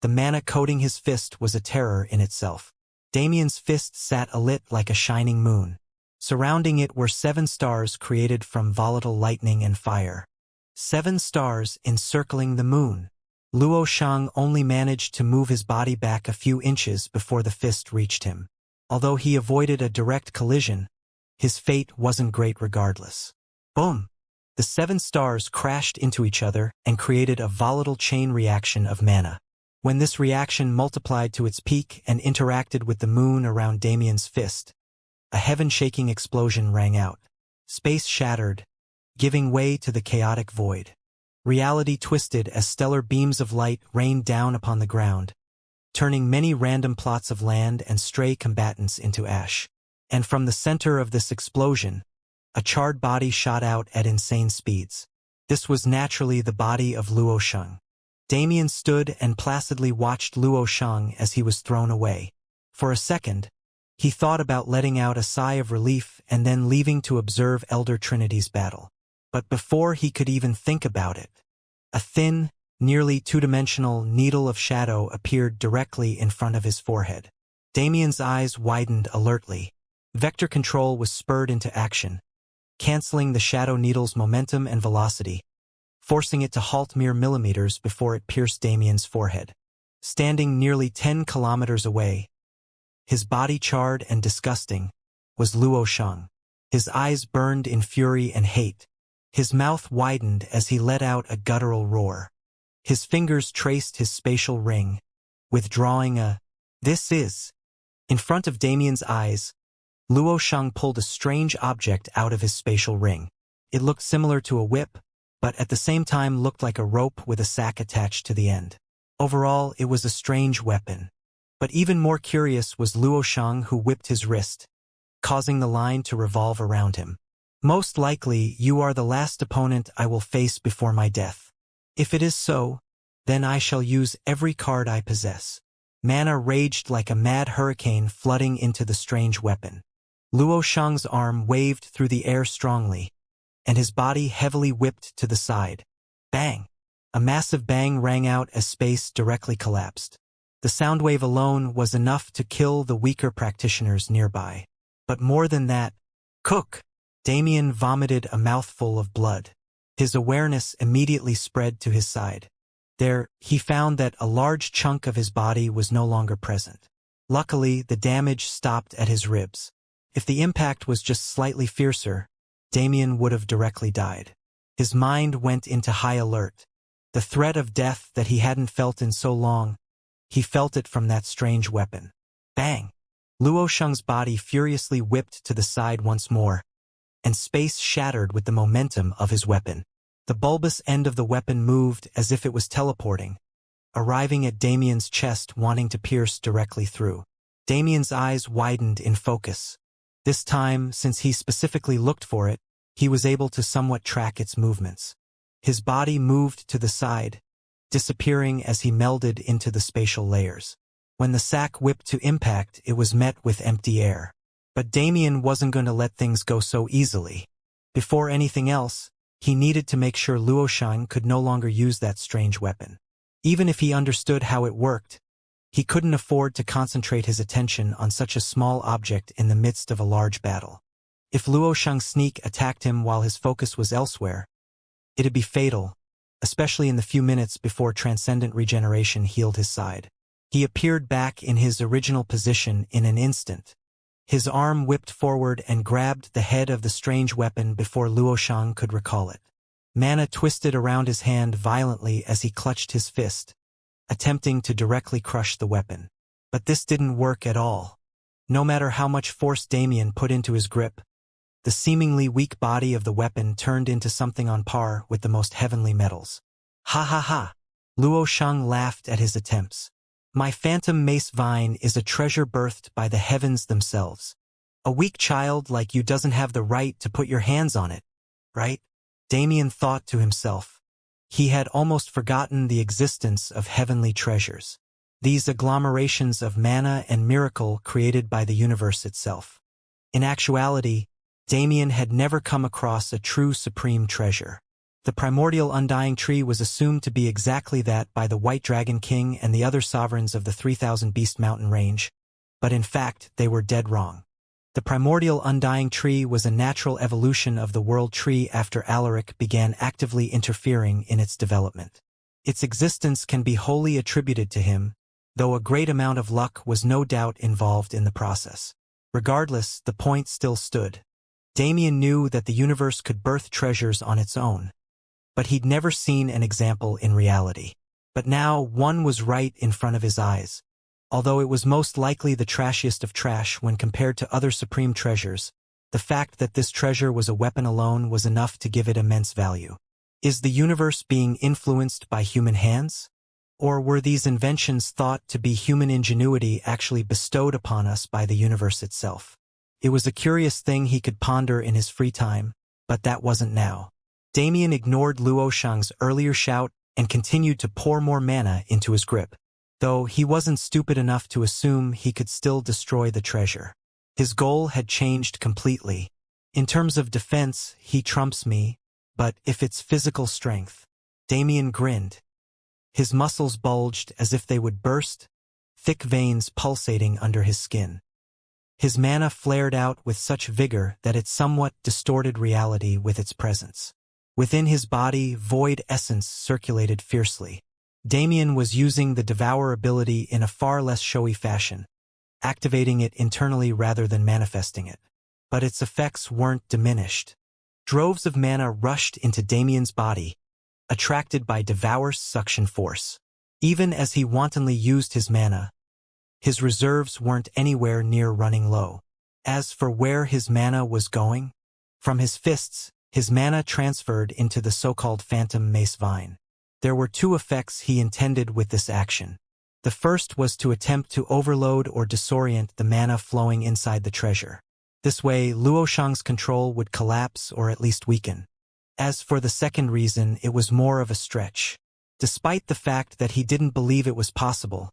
the mana coating his fist was a terror in itself. Damien's fist sat alit like a shining moon. Surrounding it were 7 stars created from volatile lightning and fire. 7 stars encircling the moon. Luo Shang only managed to move his body back a few inches before the fist reached him. Although he avoided a direct collision, his fate wasn't great regardless. Boom! The 7 stars crashed into each other and created a volatile chain reaction of mana. When this reaction multiplied to its peak and interacted with the moon around Damien's fist, a heaven-shaking explosion rang out. Space shattered, giving way to the chaotic void. Reality twisted as stellar beams of light rained down upon the ground, turning many random plots of land and stray combatants into ash. And from the center of this explosion, a charred body shot out at insane speeds. This was naturally the body of Luo Shang. Damien stood and placidly watched Luo Shang as he was thrown away. For a second, he thought about letting out a sigh of relief and then leaving to observe Elder Trinity's battle. But before he could even think about it, a thin, nearly two-dimensional needle of shadow appeared directly in front of his forehead. Damien's eyes widened alertly. Vector control was spurred into action, canceling the shadow needle's momentum and velocity, forcing it to halt mere millimeters before it pierced Damien's forehead. Standing nearly 10 kilometers away, his body charred and disgusting, was Luo Shang. His eyes burned in fury and hate, His mouth widened as he let out a guttural roar. His fingers traced his spatial ring, withdrawing a "This is." In front of Damien's eyes, Luo Shang pulled a strange object out of his spatial ring. It looked similar to a whip, but at the same time looked like a rope with a sack attached to the end. Overall, it was a strange weapon. But even more curious was Luo Shang, who whipped his wrist, causing the line to revolve around him. "Most likely, you are the last opponent I will face before my death. If it is so, then I shall use every card I possess." Mana raged like a mad hurricane flooding into the strange weapon. Luo Shang's arm waved through the air strongly, and his body heavily whipped to the side. Bang! A massive bang rang out as space directly collapsed. The sound wave alone was enough to kill the weaker practitioners nearby. But more than that, cook! Damien vomited a mouthful of blood. His awareness immediately spread to his side. There, he found that a large chunk of his body was no longer present. Luckily, the damage stopped at his ribs. If the impact was just slightly fiercer, Damien would have directly died. His mind went into high alert. The threat of death that he hadn't felt in so long, he felt it from that strange weapon. Bang! Luo Shang's body furiously whipped to the side once more, and space shattered with the momentum of his weapon. The bulbous end of the weapon moved as if it was teleporting, arriving at Damien's chest, wanting to pierce directly through. Damien's eyes widened in focus. This time, since he specifically looked for it, he was able to somewhat track its movements. His body moved to the side, disappearing as he melded into the spatial layers. When the sack whipped to impact, it was met with empty air. But Damien wasn't going to let things go so easily. Before anything else, he needed to make sure Luo Shang could no longer use that strange weapon. Even if he understood how it worked, he couldn't afford to concentrate his attention on such a small object in the midst of a large battle. If Luo Shang's sneak attacked him while his focus was elsewhere, it'd be fatal, especially in the few minutes before transcendent regeneration healed his side. He appeared back in his original position in an instant. His arm whipped forward and grabbed the head of the strange weapon before Luo Shang could recall it. Mana twisted around his hand violently as he clutched his fist, attempting to directly crush the weapon. But this didn't work at all. No matter how much force Damien put into his grip, the seemingly weak body of the weapon turned into something on par with the most heavenly metals. Ha ha ha! Luo Shang laughed at his attempts. My phantom mace vine is a treasure birthed by the heavens themselves. A weak child like you doesn't have the right to put your hands on it, right? Damien thought to himself. He had almost forgotten the existence of heavenly treasures, these agglomerations of mana and miracle created by the universe itself. In actuality, Damien had never come across a true supreme treasure. The primordial undying tree was assumed to be exactly that by the White Dragon King and the other sovereigns of the 3000 Beast Mountain range, but in fact they were dead wrong. The primordial undying tree was a natural evolution of the world tree after Alaric began actively interfering in its development. Its existence can be wholly attributed to him, though a great amount of luck was no doubt involved in the process. Regardless, the point still stood. Damien knew that the universe could birth treasures on its own, but he'd never seen an example in reality. But now one was right in front of his eyes. Although it was most likely the trashiest of trash when compared to other supreme treasures, the fact that this treasure was a weapon alone was enough to give it immense value. Is the universe being influenced by human hands? Or were these inventions thought to be human ingenuity actually bestowed upon us by the universe itself? It was a curious thing he could ponder in his free time, but that wasn't now. Damien ignored Luo Shang's earlier shout and continued to pour more mana into his grip, though he wasn't stupid enough to assume he could still destroy the treasure. His goal had changed completely. In terms of defense, he trumps me, but if it's physical strength. Damien grinned. His muscles bulged as if they would burst, thick veins pulsating under his skin. His mana flared out with such vigor that it somewhat distorted reality with its presence. Within his body, void essence circulated fiercely. Damien was using the Devour ability in a far less showy fashion, activating it internally rather than manifesting it. But its effects weren't diminished. Droves of mana rushed into Damien's body, attracted by Devour's suction force. Even as he wantonly used his mana, his reserves weren't anywhere near running low. As for where his mana was going, from his fists, his mana transferred into the so-called Phantom Mace Vine. There were two effects he intended with this action. The first was to attempt to overload or disorient the mana flowing inside the treasure. This way, Luoshang's control would collapse or at least weaken. As for the second reason, it was more of a stretch. Despite the fact that he didn't believe it was possible,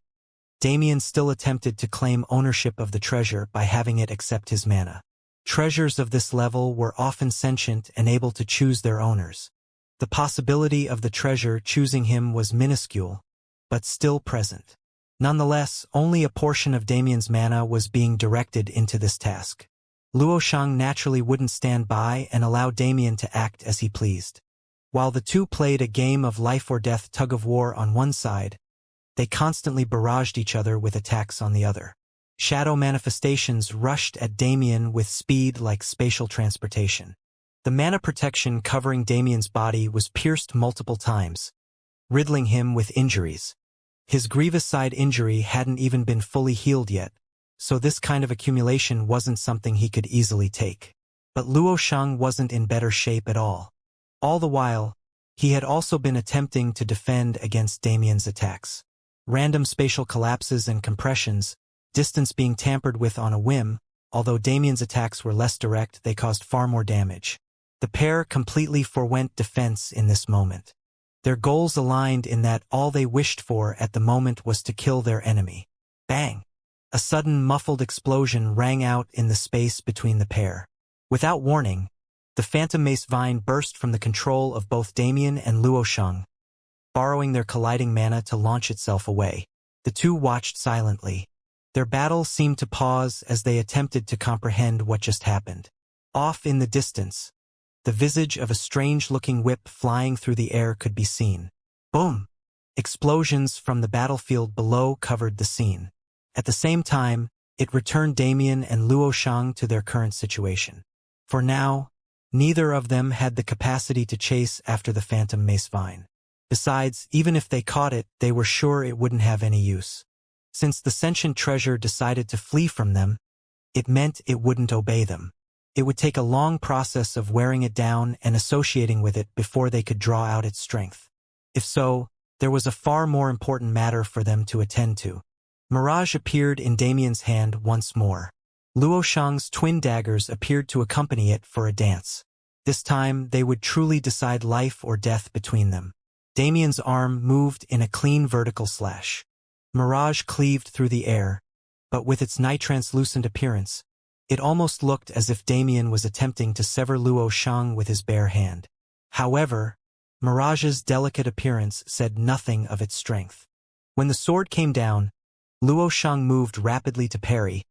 Damien still attempted to claim ownership of the treasure by having it accept his mana. Treasures of this level were often sentient and able to choose their owners. The possibility of the treasure choosing him was minuscule, but still present. Nonetheless, only a portion of Damien's mana was being directed into this task. Luoshang naturally wouldn't stand by and allow Damien to act as he pleased. While the two played a game of life-or-death tug-of-war on one side, they constantly barraged each other with attacks on the other. Shadow manifestations rushed at Damien with speed like spatial transportation. The mana protection covering Damien's body was pierced multiple times, riddling him with injuries. His grievous side injury hadn't even been fully healed yet, so this kind of accumulation wasn't something he could easily take. But Luoshang wasn't in better shape at all. All the while, he had also been attempting to defend against Damien's attacks. Random spatial collapses and compressions, distance being tampered with on a whim, although Damien's attacks were less direct, they caused far more damage. The pair completely forwent defense in this moment. Their goals aligned in that all they wished for at the moment was to kill their enemy. Bang! A sudden muffled explosion rang out in the space between the pair. Without warning, the Phantom Mace Vine burst from the control of both Damien and Luoshang, borrowing their colliding mana to launch itself away. The two watched silently. Their battle seemed to pause as they attempted to comprehend what just happened. Off in the distance, the visage of a strange-looking whip flying through the air could be seen. Boom! Explosions from the battlefield below covered the scene. At the same time, it returned Damien and Luoshang to their current situation. For now, neither of them had the capacity to chase after the Phantom Mace Vine. Besides, even if they caught it, they were sure it wouldn't have any use. Since the sentient treasure decided to flee from them, it meant it wouldn't obey them. It would take a long process of wearing it down and associating with it before they could draw out its strength. If so, there was a far more important matter for them to attend to. Mirage appeared in Damien's hand once more. Luoshang's twin daggers appeared to accompany it for a dance. This time, they would truly decide life or death between them. Damien's arm moved in a clean vertical slash. Mirage cleaved through the air, but with its night-translucent appearance, it almost looked as if Damien was attempting to sever Luoshang with his bare hand. However, Mirage's delicate appearance said nothing of its strength. When the sword came down, Luoshang moved rapidly to parry,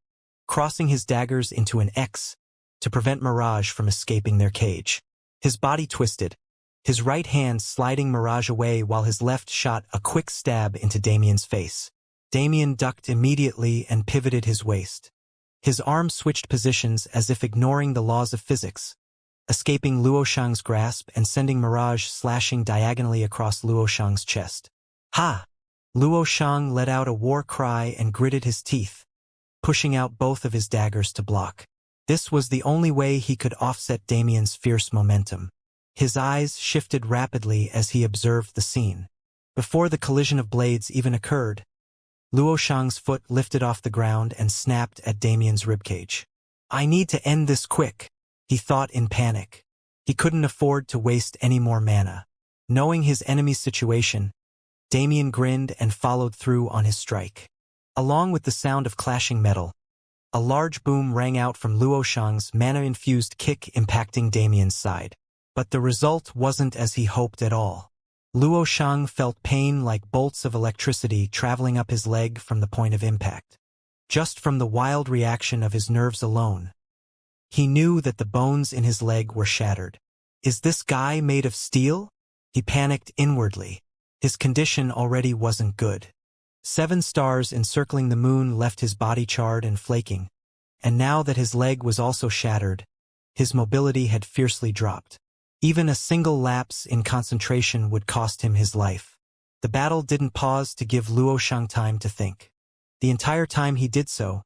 crossing his daggers into an X to prevent Mirage from escaping their cage. His body twisted, his right hand sliding Mirage away while his left shot a quick stab into Damien's face. Damien ducked immediately and pivoted his waist. His arm switched positions as if ignoring the laws of physics, escaping Luoshang's grasp and sending Mirage slashing diagonally across Luoshang's chest. Ha! Luoshang let out a war cry and gritted his teeth, pushing out both of his daggers to block. This was the only way he could offset Damien's fierce momentum. His eyes shifted rapidly as he observed the scene. Before the collision of blades even occurred, Luoshang's foot lifted off the ground and snapped at Damien's ribcage. I need to end this quick, he thought in panic. He couldn't afford to waste any more mana. Knowing his enemy's situation, Damien grinned and followed through on his strike. Along with the sound of clashing metal, a large boom rang out from Luoshang's mana-infused kick impacting Damien's side. But the result wasn't as he hoped at all. Luoshang felt pain like bolts of electricity traveling up his leg from the point of impact. Just from the wild reaction of his nerves alone, he knew that the bones in his leg were shattered. Is this guy made of steel? He panicked inwardly. His condition already wasn't good. 7 stars encircling the moon left his body charred and flaking, and now that his leg was also shattered, his mobility had fiercely dropped. Even a single lapse in concentration would cost him his life. The battle didn't pause to give Luoshang time to think. The entire time he did so,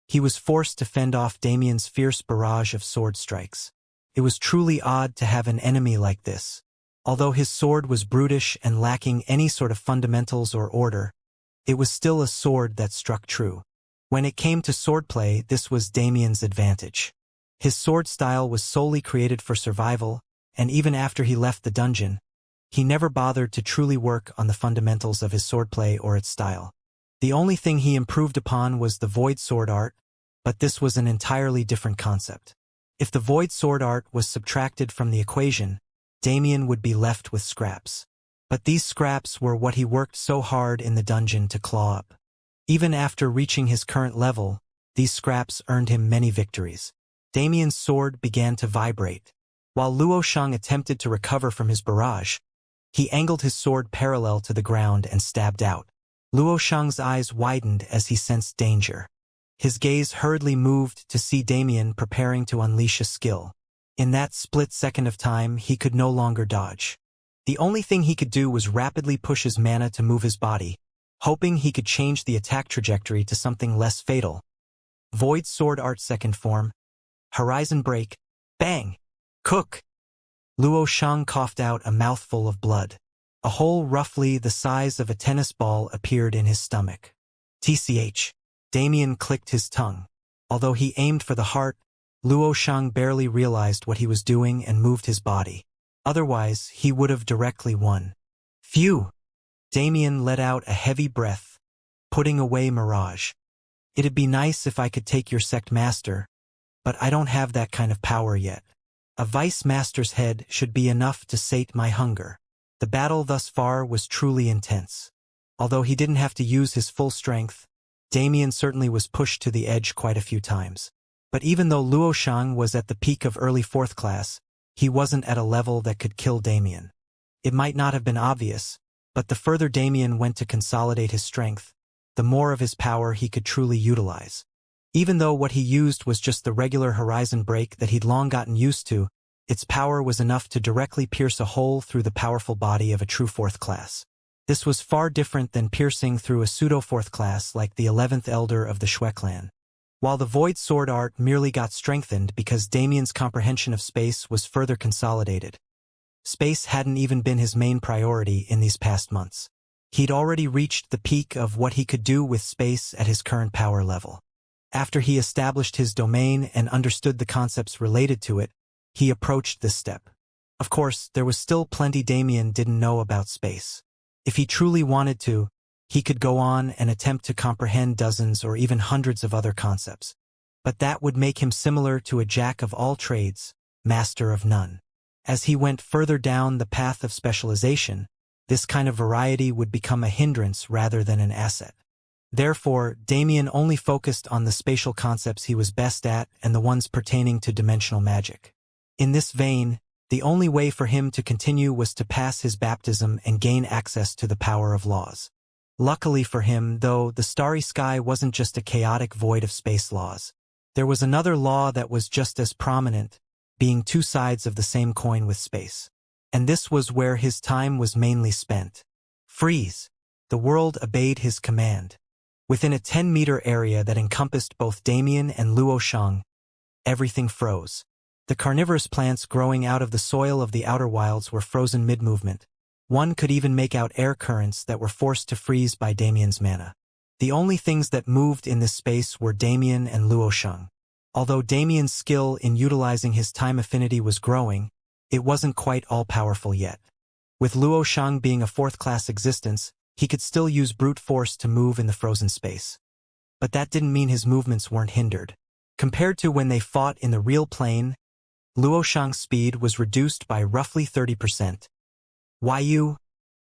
he was forced to fend off Damien's fierce barrage of sword strikes. It was truly odd to have an enemy like this. Although his sword was brutish and lacking any sort of fundamentals or order, it was still a sword that struck true. When it came to swordplay, this was Damien's advantage. His sword style was solely created for survival, and even after he left the dungeon, he never bothered to truly work on the fundamentals of his swordplay or its style. The only thing he improved upon was the void sword art, but this was an entirely different concept. If the void sword art was subtracted from the equation, Damien would be left with scraps. But these scraps were what he worked so hard in the dungeon to claw up. Even after reaching his current level, these scraps earned him many victories. Damien's sword began to vibrate. While Luoshang attempted to recover from his barrage, he angled his sword parallel to the ground and stabbed out. Luoshang's eyes widened as he sensed danger. His gaze hurriedly moved to see Damien preparing to unleash a skill. In that split second of time, he could no longer dodge. The only thing he could do was rapidly push his mana to move his body, hoping he could change the attack trajectory to something less fatal. Void sword art second form. Horizon break. Bang! Cook! Luoshang coughed out a mouthful of blood. A hole roughly the size of a tennis ball appeared in his stomach. TCH. Damien clicked his tongue. Although he aimed for the heart, Luoshang barely realized what he was doing and moved his body. Otherwise, he would have directly won. Phew! Damien let out a heavy breath, putting away Mirage. It'd be nice if I could take your sect master, but I don't have that kind of power yet. A vice master's head should be enough to sate my hunger. The battle thus far was truly intense. Although he didn't have to use his full strength, Damien certainly was pushed to the edge quite a few times. But even though Luoshang was at the peak of early 4th class, he wasn't at a level that could kill Damien. It might not have been obvious, but the further Damien went to consolidate his strength, the more of his power he could truly utilize. Even though what he used was just the regular horizon break that he'd long gotten used to, its power was enough to directly pierce a hole through the powerful body of a true 4th class. This was far different than piercing through a pseudo 4th class like the 11th Elder of the Shui clan. While the void sword art merely got strengthened because Damien's comprehension of space was further consolidated. Space hadn't even been his main priority in these past months. He'd already reached the peak of what he could do with space at his current power level. After he established his domain and understood the concepts related to it, he approached this step. Of course, there was still plenty Damien didn't know about space. If he truly wanted to, he could go on and attempt to comprehend dozens or even hundreds of other concepts. But that would make him similar to a jack of all trades, master of none. As he went further down the path of specialization, this kind of variety would become a hindrance rather than an asset. Therefore, Damien only focused on the spatial concepts he was best at and the ones pertaining to dimensional magic. In this vein, the only way for him to continue was to pass his baptism and gain access to the power of laws. Luckily for him, though, the starry sky wasn't just a chaotic void of space laws. There was another law that was just as prominent, being two sides of the same coin with space. And this was where his time was mainly spent. Freeze! The world obeyed his command. Within a 10-meter area that encompassed both Damien and Luoshang, everything froze. The carnivorous plants growing out of the soil of the outer wilds were frozen mid-movement. One could even make out air currents that were forced to freeze by Damien's mana. The only things that moved in this space were Damien and Luoshang. Although Damien's skill in utilizing his time affinity was growing, it wasn't quite all-powerful yet. With Luoshang being a 4th-class existence, he could still use brute force to move in the frozen space. But that didn't mean his movements weren't hindered. Compared to when they fought in the real plane, Luoshang's speed was reduced by roughly 30%. Why you?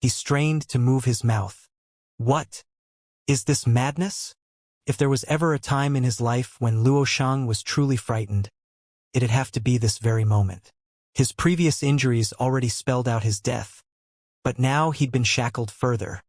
He strained to move his mouth. What? Is this madness? If there was ever a time in his life when Luoshang was truly frightened, it'd have to be this very moment. His previous injuries already spelled out his death, but now he'd been shackled further.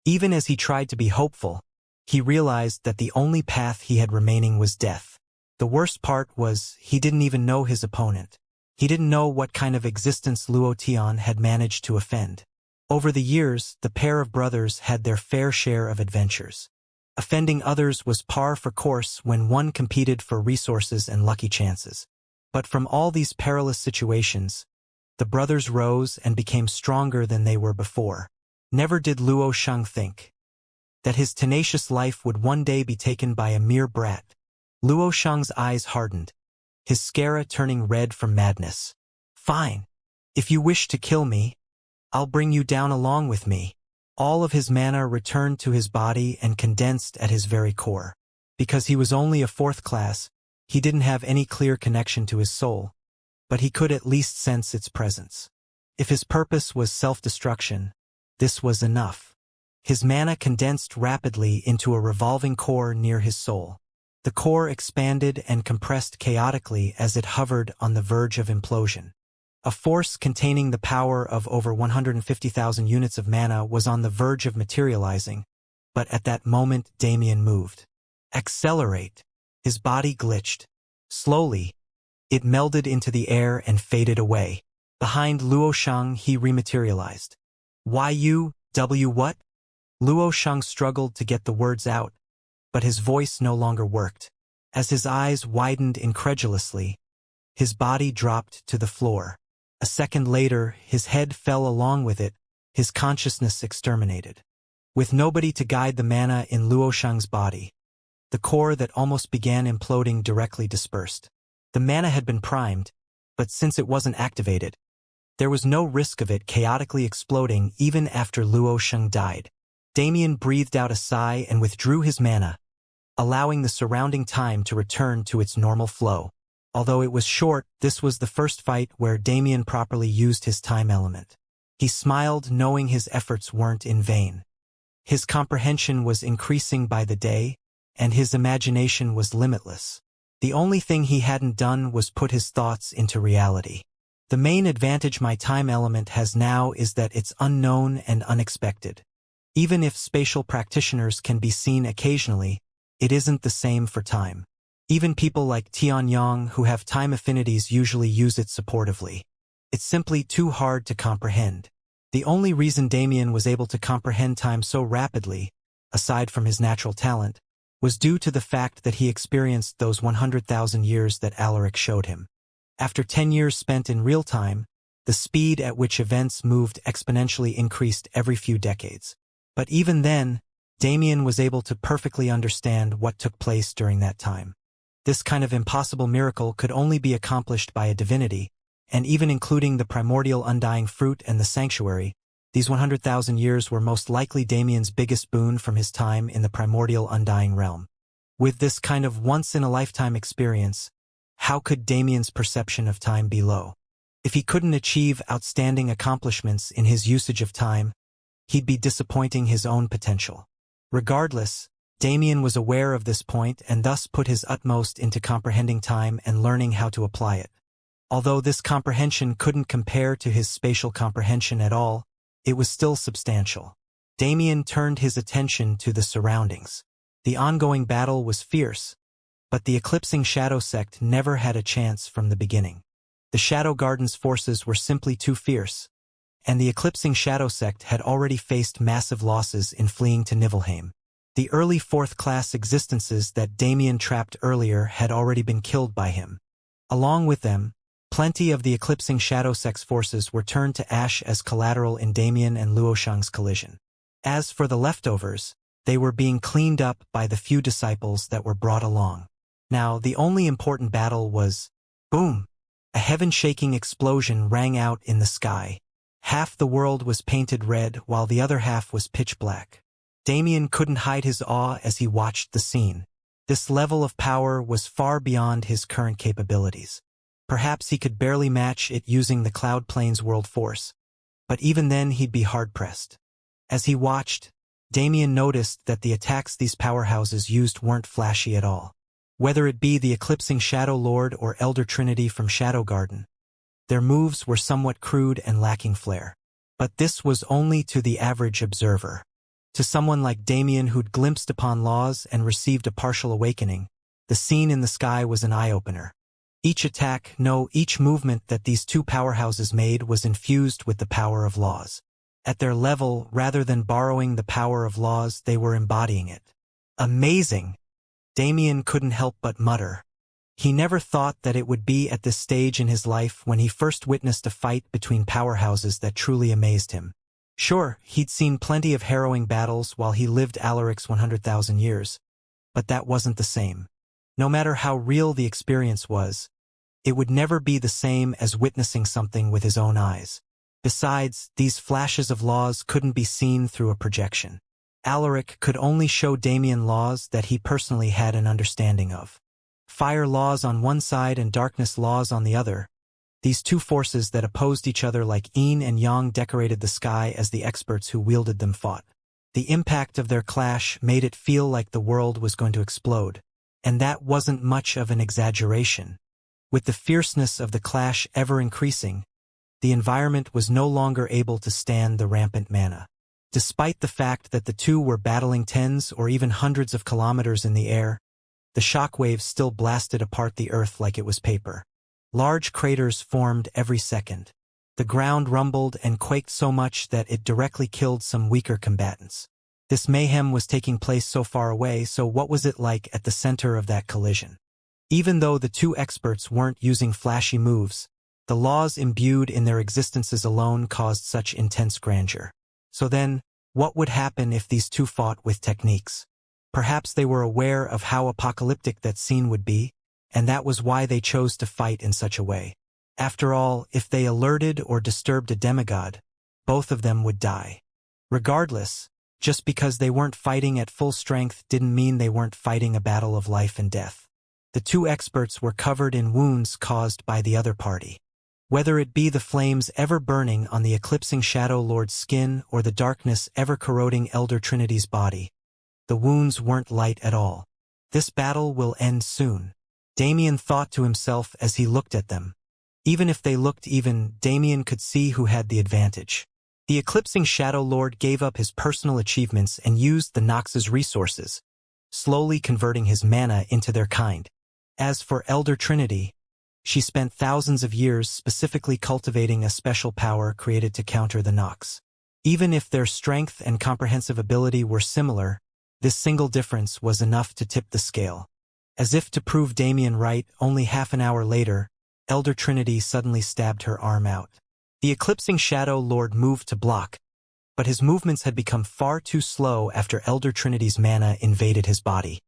Even as he tried to be hopeful, he realized that the only path he had remaining was death. The worst part was he didn't even know his opponent. He didn't know what kind of existence Luo Tian had managed to offend. Over the years, the pair of brothers had their fair share of adventures. Offending others was par for course when one competed for resources and lucky chances. But from all these perilous situations, the brothers rose and became stronger than they were before. Never did Luo Sheng think that his tenacious life would one day be taken by a mere brat. Luo Sheng's eyes hardened, his scara turning red from madness. Fine. If you wish to kill me, I'll bring you down along with me. All of his mana returned to his body and condensed at his very core. Because he was only a fourth class, he didn't have any clear connection to his soul, but he could at least sense its presence. If his purpose was self-destruction, this was enough. His mana condensed rapidly into a revolving core near his soul. The core expanded and compressed chaotically as it hovered on the verge of implosion. A force containing the power of over 150,000 units of mana was on the verge of materializing, but at that moment Damien moved. Accelerate! His body glitched. Slowly, it melded into the air and faded away. Behind Luo Sheng he rematerialized. What? Luo Sheng struggled to get the words out, but his voice no longer worked. As his eyes widened incredulously, his body dropped to the floor. A second later, his head fell along with it, his consciousness exterminated. With nobody to guide the mana in Luo Sheng's body, the core that almost began imploding directly dispersed. The mana had been primed, but since it wasn't activated, there was no risk of it chaotically exploding even after Luo Sheng died. Damien breathed out a sigh and withdrew his mana, allowing the surrounding time to return to its normal flow. Although it was short, this was the first fight where Damien properly used his time element. He smiled, knowing his efforts weren't in vain. His comprehension was increasing by the day, and his imagination was limitless. The only thing he hadn't done was put his thoughts into reality. The main advantage my time element has now is that it's unknown and unexpected. Even if spatial practitioners can be seen occasionally, it isn't the same for time. Even people like Tianyang who have time affinities usually use it supportively. It's simply too hard to comprehend. The only reason Damien was able to comprehend time so rapidly, aside from his natural talent, was due to the fact that he experienced those 100,000 years that Alaric showed him. After 10 years spent in real time, the speed at which events moved exponentially increased every few decades. But even then, Damien was able to perfectly understand what took place during that time. This kind of impossible miracle could only be accomplished by a divinity, and even including the primordial undying fruit and the sanctuary, these 100,000 years were most likely Damien's biggest boon from his time in the primordial undying realm. With this kind of once-in-a-lifetime experience, how could Damien's perception of time be low? If he couldn't achieve outstanding accomplishments in his usage of time, he'd be disappointing his own potential. Regardless, Damien was aware of this point and thus put his utmost into comprehending time and learning how to apply it. Although this comprehension couldn't compare to his spatial comprehension at all, it was still substantial. Damien turned his attention to the surroundings. The ongoing battle was fierce, but the eclipsing Shadow Sect never had a chance from the beginning. The Shadow Garden's forces were simply too fierce, and the eclipsing Shadow Sect had already faced massive losses in fleeing to Niflheim. The early fourth-class existences that Damien trapped earlier had already been killed by him. Along with them, plenty of the eclipsing Shadow Sect's forces were turned to ash as collateral in Damien and Luo Sheng's collision. As for the leftovers, they were being cleaned up by the few disciples that were brought along. Now, the only important battle was, boom! A heaven-shaking explosion rang out in the sky. Half the world was painted red while the other half was pitch black. Damien couldn't hide his awe as he watched the scene. This level of power was far beyond his current capabilities. Perhaps he could barely match it using the Cloud Plains world force, but even then he'd be hard-pressed. As he watched, Damien noticed that the attacks these powerhouses used weren't flashy at all. Whether it be the eclipsing Shadow Lord or Elder Trinity from Shadow Garden, their moves were somewhat crude and lacking flair. But this was only to the average observer. To someone like Damien who'd glimpsed upon laws and received a partial awakening, The scene in the sky was an eye-opener. Each attack, no, each movement that these two powerhouses made was infused with the power of laws. At their level, rather than borrowing the power of laws, they were embodying it. Amazing! Damien couldn't help but mutter. He never thought that it would be at this stage in his life when he first witnessed a fight between powerhouses that truly amazed him. Sure, he'd seen plenty of harrowing battles while he lived Alaric's 100,000 years, but that wasn't the same. No matter how real the experience was, it would never be the same as witnessing something with his own eyes. Besides, these flashes of laws couldn't be seen through a projection. Alaric could only show Damien laws that he personally had an understanding of. Fire laws on one side and darkness laws on the other. These two forces that opposed each other like yin and yang decorated the sky as the experts who wielded them fought. The impact of their clash made it feel like the world was going to explode. And that wasn't much of an exaggeration. With the fierceness of the clash ever increasing, the environment was no longer able to stand the rampant mana. Despite the fact that the two were battling tens or even hundreds of kilometers in the air, the shockwaves still blasted apart the earth like it was paper. Large craters formed every second. The ground rumbled and quaked so much that it directly killed some weaker combatants. This mayhem was taking place so far away, so what was it like at the center of that collision? Even though the two experts weren't using flashy moves, the laws imbued in their existences alone caused such intense grandeur. So then, what would happen if these two fought with techniques? Perhaps they were aware of how apocalyptic that scene would be, and that was why they chose to fight in such a way. After all, if they alerted or disturbed a demigod, both of them would die. Regardless, just because they weren't fighting at full strength didn't mean they weren't fighting a battle of life and death. The two experts were covered in wounds caused by the other party. Whether it be the flames ever burning on the eclipsing Shadow Lord's skin or the darkness ever corroding Elder Trinity's body, the wounds weren't light at all. This battle will end soon, Damien thought to himself as he looked at them. Even if they looked even, Damien could see who had the advantage. The eclipsing Shadow Lord gave up his personal achievements and used the Nox's resources, slowly converting his mana into their kind. As for Elder Trinity, she spent thousands of years specifically cultivating a special power created to counter the Nox. Even if their strength and comprehensive ability were similar, this single difference was enough to tip the scale. As if to prove Damien right, only half an hour later, Elder Trinity suddenly stabbed her arm out. The eclipsing Shadow Lord moved to block, but his movements had become far too slow after Elder Trinity's mana invaded his body.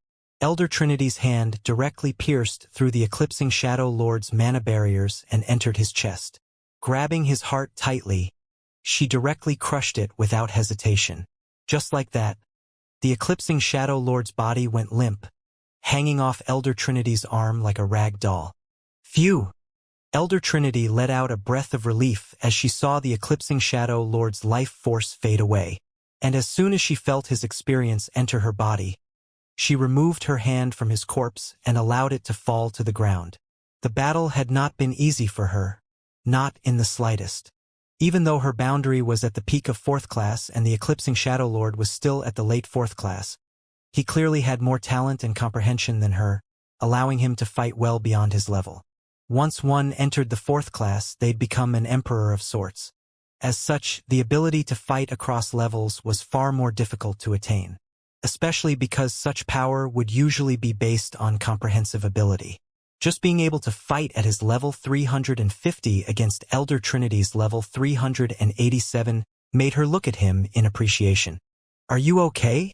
Elder Trinity's hand directly pierced through the eclipsing Shadow Lord's mana barriers and entered his chest. Grabbing his heart tightly, she directly crushed it without hesitation. Just like that, the eclipsing Shadow Lord's body went limp, hanging off Elder Trinity's arm like a rag doll. Phew! Elder Trinity let out a breath of relief as she saw the eclipsing Shadow Lord's life force fade away, and as soon as she felt his experience enter her body, she removed her hand from his corpse and allowed it to fall to the ground. The battle had not been easy for her, not in the slightest. Even though her boundary was at the peak of 4th class and the eclipsing Shadow Lord was still at the late 4th class, he clearly had more talent and comprehension than her, allowing him to fight well beyond his level. Once one entered the 4th class, they'd become an emperor of sorts. As such, the ability to fight across levels was far more difficult to attain, especially because such power would usually be based on comprehensive ability. Just being able to fight at his level 350 against Elder Trinity's level 387 made her look at him in appreciation. "Are you okay?"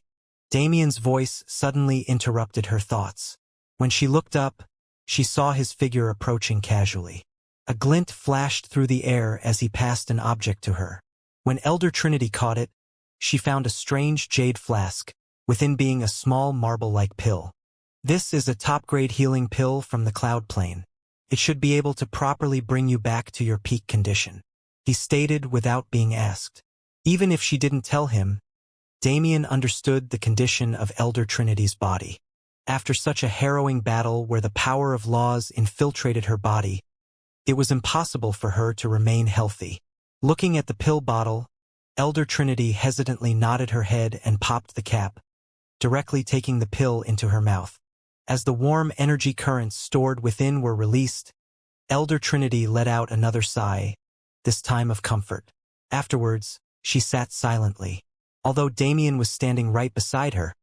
Damien's voice suddenly interrupted her thoughts. When she looked up, she saw his figure approaching casually. A glint flashed through the air as he passed an object to her. When Elder Trinity caught it, she found a strange jade flask, within being a small marble-like pill. "This is a top-grade healing pill from the cloud plane. It should be able to properly bring you back to your peak condition," he stated without being asked. Even if she didn't tell him, Damien understood the condition of Elder Trinity's body. After such a harrowing battle where the power of laws infiltrated her body, it was impossible for her to remain healthy. Looking at the pill bottle, Elder Trinity hesitantly nodded her head and popped the cap, directly taking the pill into her mouth. As the warm energy currents stored within were released, Elder Trinity let out another sigh, this time of comfort. Afterwards, she sat silently. Although Damien was standing right beside her,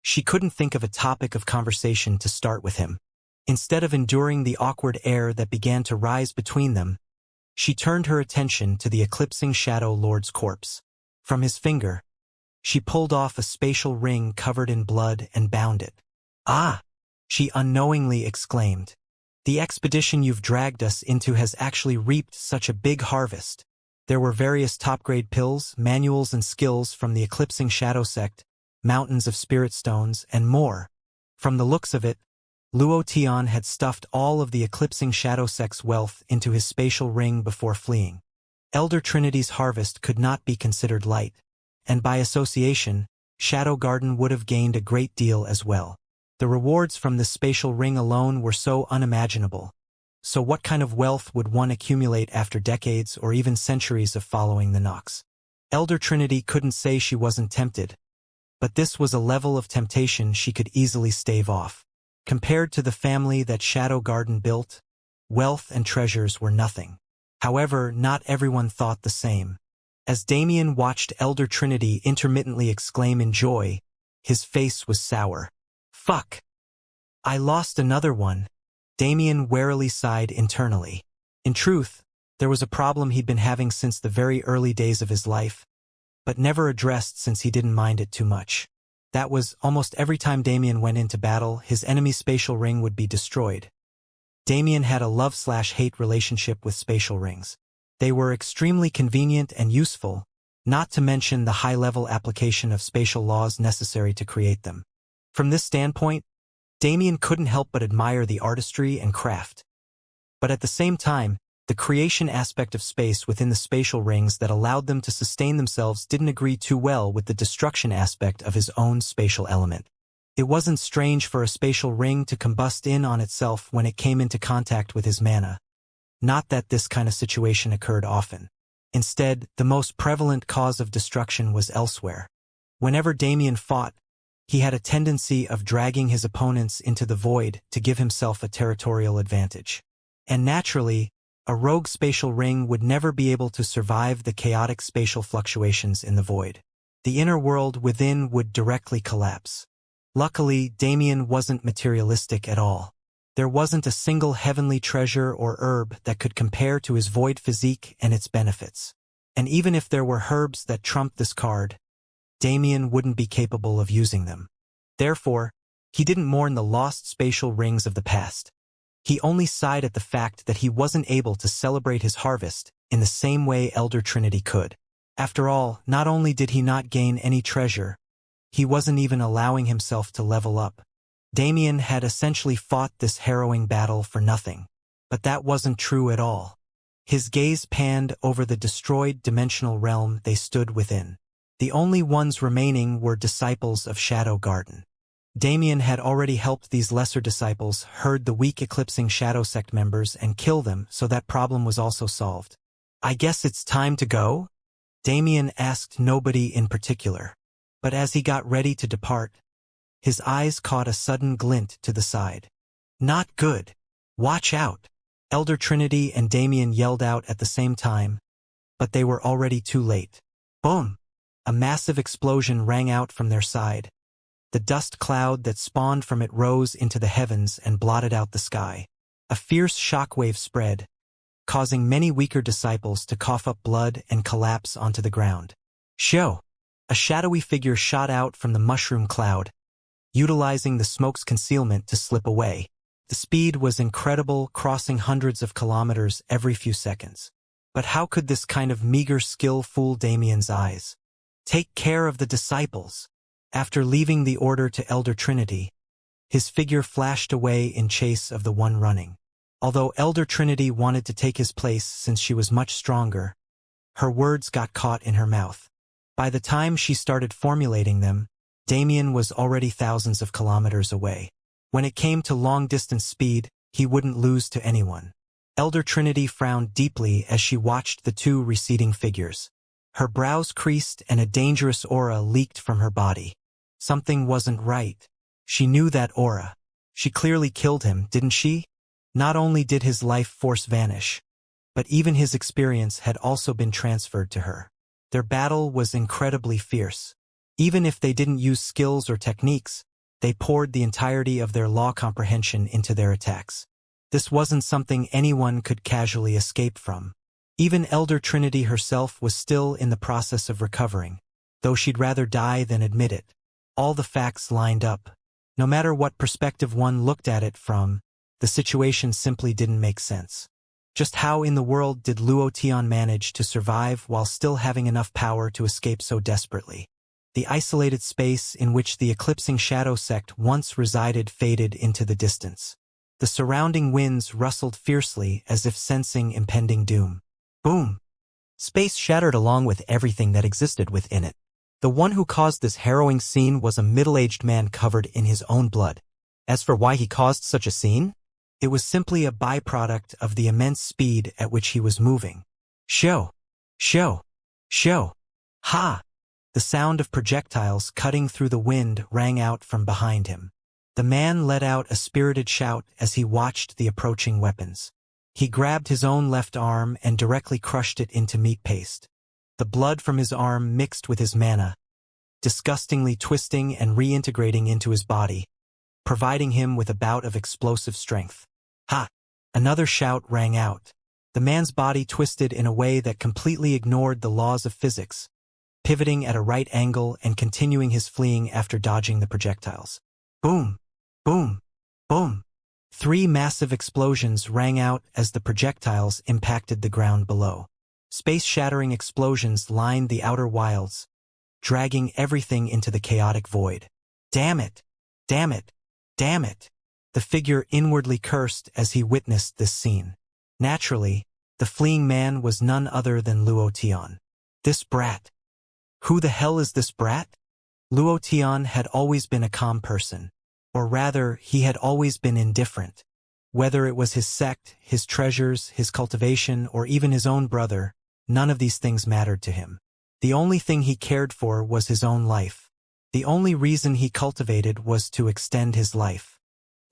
she couldn't think of a topic of conversation to start with him. Instead of enduring the awkward air that began to rise between them, she turned her attention to the eclipsing Shadow Lord's corpse. From his finger, she pulled off a spatial ring covered in blood and bound it. "Ah!" she unknowingly exclaimed. "The expedition you've dragged us into has actually reaped such a big harvest." There were various top-grade pills, manuals and skills from the Eclipsing Shadow Sect, mountains of spirit stones, and more. From the looks of it, Luo Tian had stuffed all of the Eclipsing Shadow Sect's wealth into his spatial ring before fleeing. Elder Trinity's harvest could not be considered light, and by association, Shadow Garden would have gained a great deal as well. The rewards from this spatial ring alone were so unimaginable. So what kind of wealth would one accumulate after decades or even centuries of following the Nox? Elder Trinity couldn't say she wasn't tempted, but this was a level of temptation she could easily stave off. Compared to the family that Shadow Garden built, wealth and treasures were nothing. However, not everyone thought the same. As Damien watched Elder Trinity intermittently exclaim in joy, his face was sour. "Fuck! I lost another one." Damien warily sighed internally. In truth, there was a problem he'd been having since the very early days of his life, but never addressed since he didn't mind it too much. That was, almost every time Damien went into battle, his enemy's spatial ring would be destroyed. Damien had a love-slash-hate relationship with spatial rings. They were extremely convenient and useful, not to mention the high-level application of spatial laws necessary to create them. From this standpoint, Damien couldn't help but admire the artistry and craft. But at the same time, the creation aspect of space within the spatial rings that allowed them to sustain themselves didn't agree too well with the destruction aspect of his own spatial element. It wasn't strange for a spatial ring to combust in on itself when it came into contact with his mana. Not that this kind of situation occurred often. Instead, the most prevalent cause of destruction was elsewhere. Whenever Damien fought, he had a tendency of dragging his opponents into the void to give himself a territorial advantage. And naturally, a rogue spatial ring would never be able to survive the chaotic spatial fluctuations in the void. The inner world within would directly collapse. Luckily, Damien wasn't materialistic at all. There wasn't a single heavenly treasure or herb that could compare to his void physique and its benefits. And even if there were herbs that trumped this card, Damien wouldn't be capable of using them. Therefore, he didn't mourn the lost spatial rings of the past. He only sighed at the fact that he wasn't able to celebrate his harvest in the same way Elder Trinity could. After all, not only did he not gain any treasure, he wasn't even allowing himself to level up. Damien had essentially fought this harrowing battle for nothing. But that wasn't true at all. His gaze panned over the destroyed dimensional realm they stood within. The only ones remaining were disciples of Shadow Garden. Damien had already helped these lesser disciples herd the weak Eclipsing Shadow Sect members and kill them, so that problem was also solved. "I guess it's time to go?" Damien asked nobody in particular. But as he got ready to depart, his eyes caught a sudden glint to the side. "Not good. Watch out!" Elder Trinity and Damien yelled out at the same time, but they were already too late. Boom! A massive explosion rang out from their side. The dust cloud that spawned from it rose into the heavens and blotted out the sky. A fierce shockwave spread, causing many weaker disciples to cough up blood and collapse onto the ground. Show! A shadowy figure shot out from the mushroom cloud, utilizing the smoke's concealment to slip away. The speed was incredible, crossing hundreds of kilometers every few seconds. But how could this kind of meager skill fool Damien's eyes? "Take care of the disciples." After leaving the order to Elder Trinity, his figure flashed away in chase of the one running. Although Elder Trinity wanted to take his place since she was much stronger, her words got caught in her mouth. By the time she started formulating them, Damien was already thousands of kilometers away. When it came to long-distance speed, he wouldn't lose to anyone. Elder Trinity frowned deeply as she watched the two receding figures. Her brows creased and a dangerous aura leaked from her body. Something wasn't right. She knew that aura. She clearly killed him, didn't she? Not only did his life force vanish, but even his experience had also been transferred to her. Their battle was incredibly fierce. Even if they didn't use skills or techniques, they poured the entirety of their law comprehension into their attacks. This wasn't something anyone could casually escape from. Even Elder Trinity herself was still in the process of recovering, though she'd rather die than admit it. All the facts lined up. No matter what perspective one looked at it from, the situation simply didn't make sense. Just how in the world did Luo Tian manage to survive while still having enough power to escape so desperately? The isolated space in which the eclipsing shadow sect once resided faded into the distance. The surrounding winds rustled fiercely as if sensing impending doom. Boom! Space shattered along with everything that existed within it. The one who caused this harrowing scene was a middle-aged man covered in his own blood. As for why he caused such a scene, it was simply a byproduct of the immense speed at which he was moving. Show! Show! Show! Ha! The sound of projectiles cutting through the wind rang out from behind him. The man let out a spirited shout as he watched the approaching weapons. He grabbed his own left arm and directly crushed it into meat paste. The blood from his arm mixed with his mana, disgustingly twisting and reintegrating into his body, providing him with a bout of explosive strength. Ha! Another shout rang out. The man's body twisted in a way that completely ignored the laws of physics, pivoting at a right angle and continuing his fleeing after dodging the projectiles. Boom! Boom! Boom! 3 massive explosions rang out as the projectiles impacted the ground below. Space-shattering explosions lined the outer wilds, dragging everything into the chaotic void. Damn it! Damn it! Damn it! The figure inwardly cursed as he witnessed this scene. Naturally, the fleeing man was none other than Luo Tian. This brat. Who the hell is this brat? Luo Tian had always been a calm person. Or rather, he had always been indifferent. Whether it was his sect, his treasures, his cultivation, or even his own brother, none of these things mattered to him. The only thing he cared for was his own life. The only reason he cultivated was to extend his life.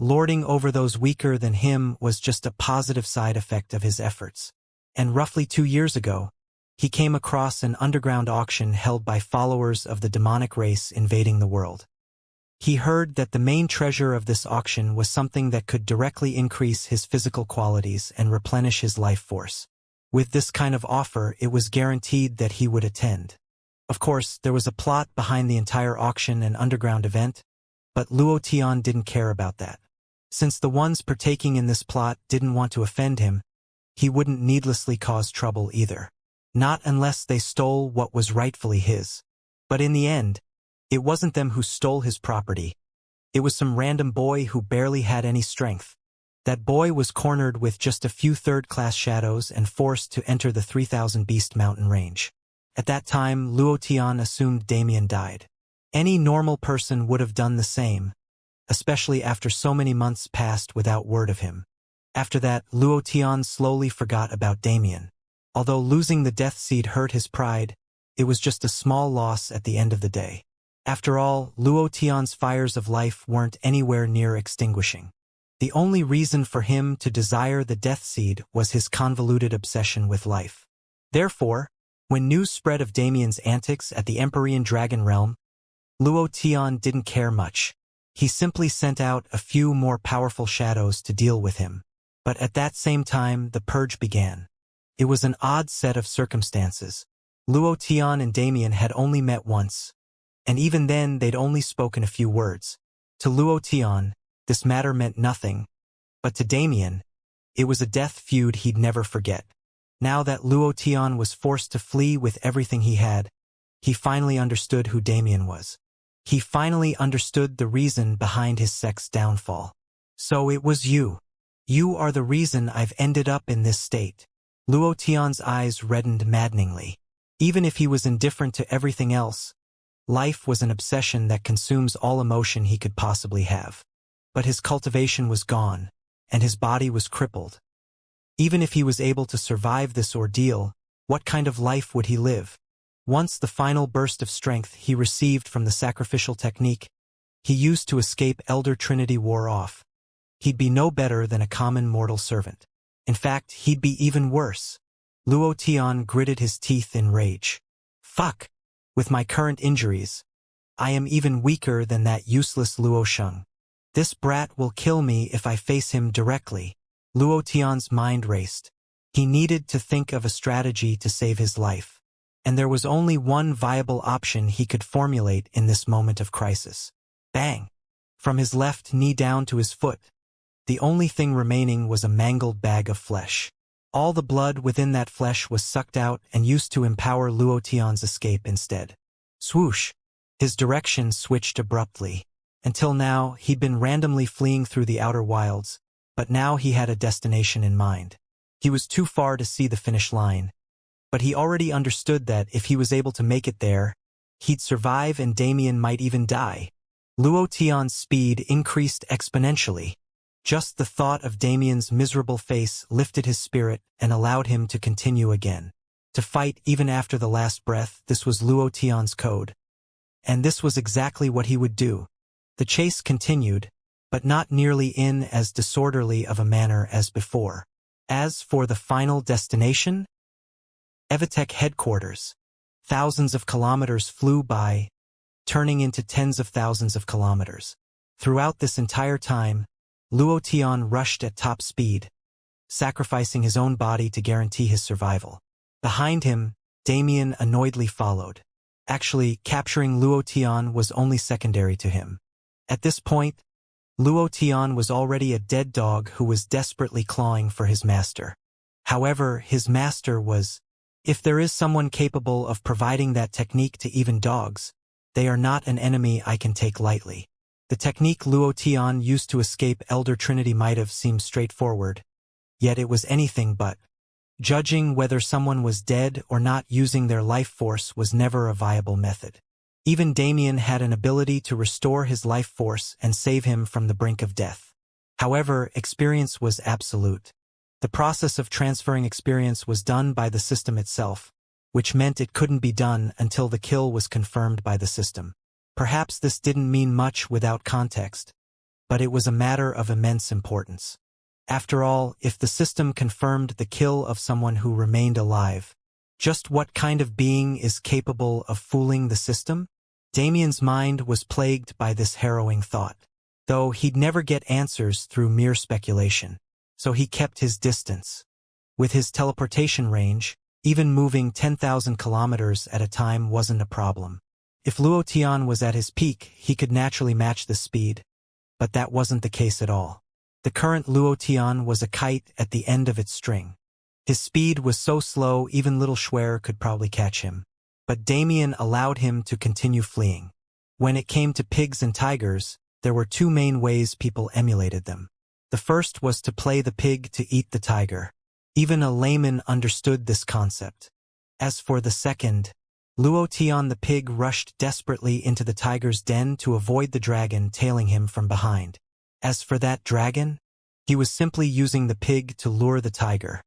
Lording over those weaker than him was just a positive side effect of his efforts. And roughly 2 years ago, he came across an underground auction held by followers of the demonic race invading the world. He heard that the main treasure of this auction was something that could directly increase his physical qualities and replenish his life force. With this kind of offer, it was guaranteed that he would attend. Of course, there was a plot behind the entire auction and underground event, but Luo Tian didn't care about that. Since the ones partaking in this plot didn't want to offend him, he wouldn't needlessly cause trouble either. Not unless they stole what was rightfully his. But in the end, it wasn't them who stole his property. It was some random boy who barely had any strength. That boy was cornered with just a few third-class shadows and forced to enter the 3,000 Beast Mountain range. At that time, Luo Tian assumed Damien died. Any normal person would have done the same, especially after so many months passed without word of him. After that, Luo Tian slowly forgot about Damien. Although losing the Death Seed hurt his pride, it was just a small loss at the end of the day. After all, Luo Tian's fires of life weren't anywhere near extinguishing. The only reason for him to desire the Death Seed was his convoluted obsession with life. Therefore, when news spread of Damien's antics at the Empyrean Dragon Realm, Luo Tian didn't care much. He simply sent out a few more powerful shadows to deal with him. But at that same time, the purge began. It was an odd set of circumstances. Luo Tian and Damien had only met once, and even then they'd only spoken a few words. To Luo Tian, this matter meant nothing, but to Damien, it was a death feud he'd never forget. Now that Luo Tian was forced to flee with everything he had, he finally understood who Damien was. He finally understood the reason behind his sect's downfall. So it was you. You are the reason I've ended up in this state. Luo Tian's eyes reddened maddeningly. Even if he was indifferent to everything else, life was an obsession that consumes all emotion he could possibly have. But his cultivation was gone, and his body was crippled. Even if he was able to survive this ordeal, what kind of life would he live? Once the final burst of strength he received from the sacrificial technique he used to escape Elder Trinity wore off, he'd be no better than a common mortal servant. In fact, he'd be even worse. Luo Tian gritted his teeth in rage. Fuck! With my current injuries, I am even weaker than that useless Luo Sheng. This brat will kill me if I face him directly. Luo Tian's mind raced. He needed to think of a strategy to save his life. And there was only one viable option he could formulate in this moment of crisis. Bang! From his left knee down to his foot, the only thing remaining was a mangled bag of flesh. All the blood within that flesh was sucked out and used to empower Luo Tian's escape instead. Swoosh! His direction switched abruptly. Until now, he'd been randomly fleeing through the outer wilds, but now he had a destination in mind. He was too far to see the finish line, but he already understood that if he was able to make it there, he'd survive and Damien might even die. Luo Tian's speed increased exponentially. Just the thought of Damien's miserable face lifted his spirit and allowed him to continue again. To fight even after the last breath, this was Luo Tian's code. And this was exactly what he would do. The chase continued, but not nearly in as disorderly of a manner as before. As for the final destination, Evitech headquarters, thousands of kilometers flew by, turning into tens of thousands of kilometers. Throughout this entire time, Luo Tian rushed at top speed, sacrificing his own body to guarantee his survival. Behind him, Damien annoyedly followed. Actually, capturing Luo Tian was only secondary to him. At this point, Luo Tian was already a dead dog who was desperately clawing for his master. However, his master was, if there is someone capable of providing that technique to even dogs, they are not an enemy I can take lightly. The technique Luo Tian used to escape Elder Trinity might have seemed straightforward, yet it was anything but. Judging whether someone was dead or not using their life force was never a viable method. Even Damien had an ability to restore his life force and save him from the brink of death. However, experience was absolute. The process of transferring experience was done by the system itself, which meant it couldn't be done until the kill was confirmed by the system. Perhaps this didn't mean much without context, but it was a matter of immense importance. After all, if the system confirmed the kill of someone who remained alive, just what kind of being is capable of fooling the system? Damien's mind was plagued by this harrowing thought, though he'd never get answers through mere speculation, so he kept his distance. With his teleportation range, even moving 10,000 kilometers at a time wasn't a problem. If Luo Tian was at his peak, he could naturally match the speed, but that wasn't the case at all. The current Luo Tian was a kite at the end of its string. His speed was so slow even little Schwer could probably catch him. But Damien allowed him to continue fleeing. When it came to pigs and tigers, there were two main ways people emulated them. The first was to play the pig to eat the tiger. Even a layman understood this concept. As for the second, Luo Tian the pig rushed desperately into the tiger's den to avoid the dragon tailing him from behind. As for that dragon, he was simply using the pig to lure the tiger.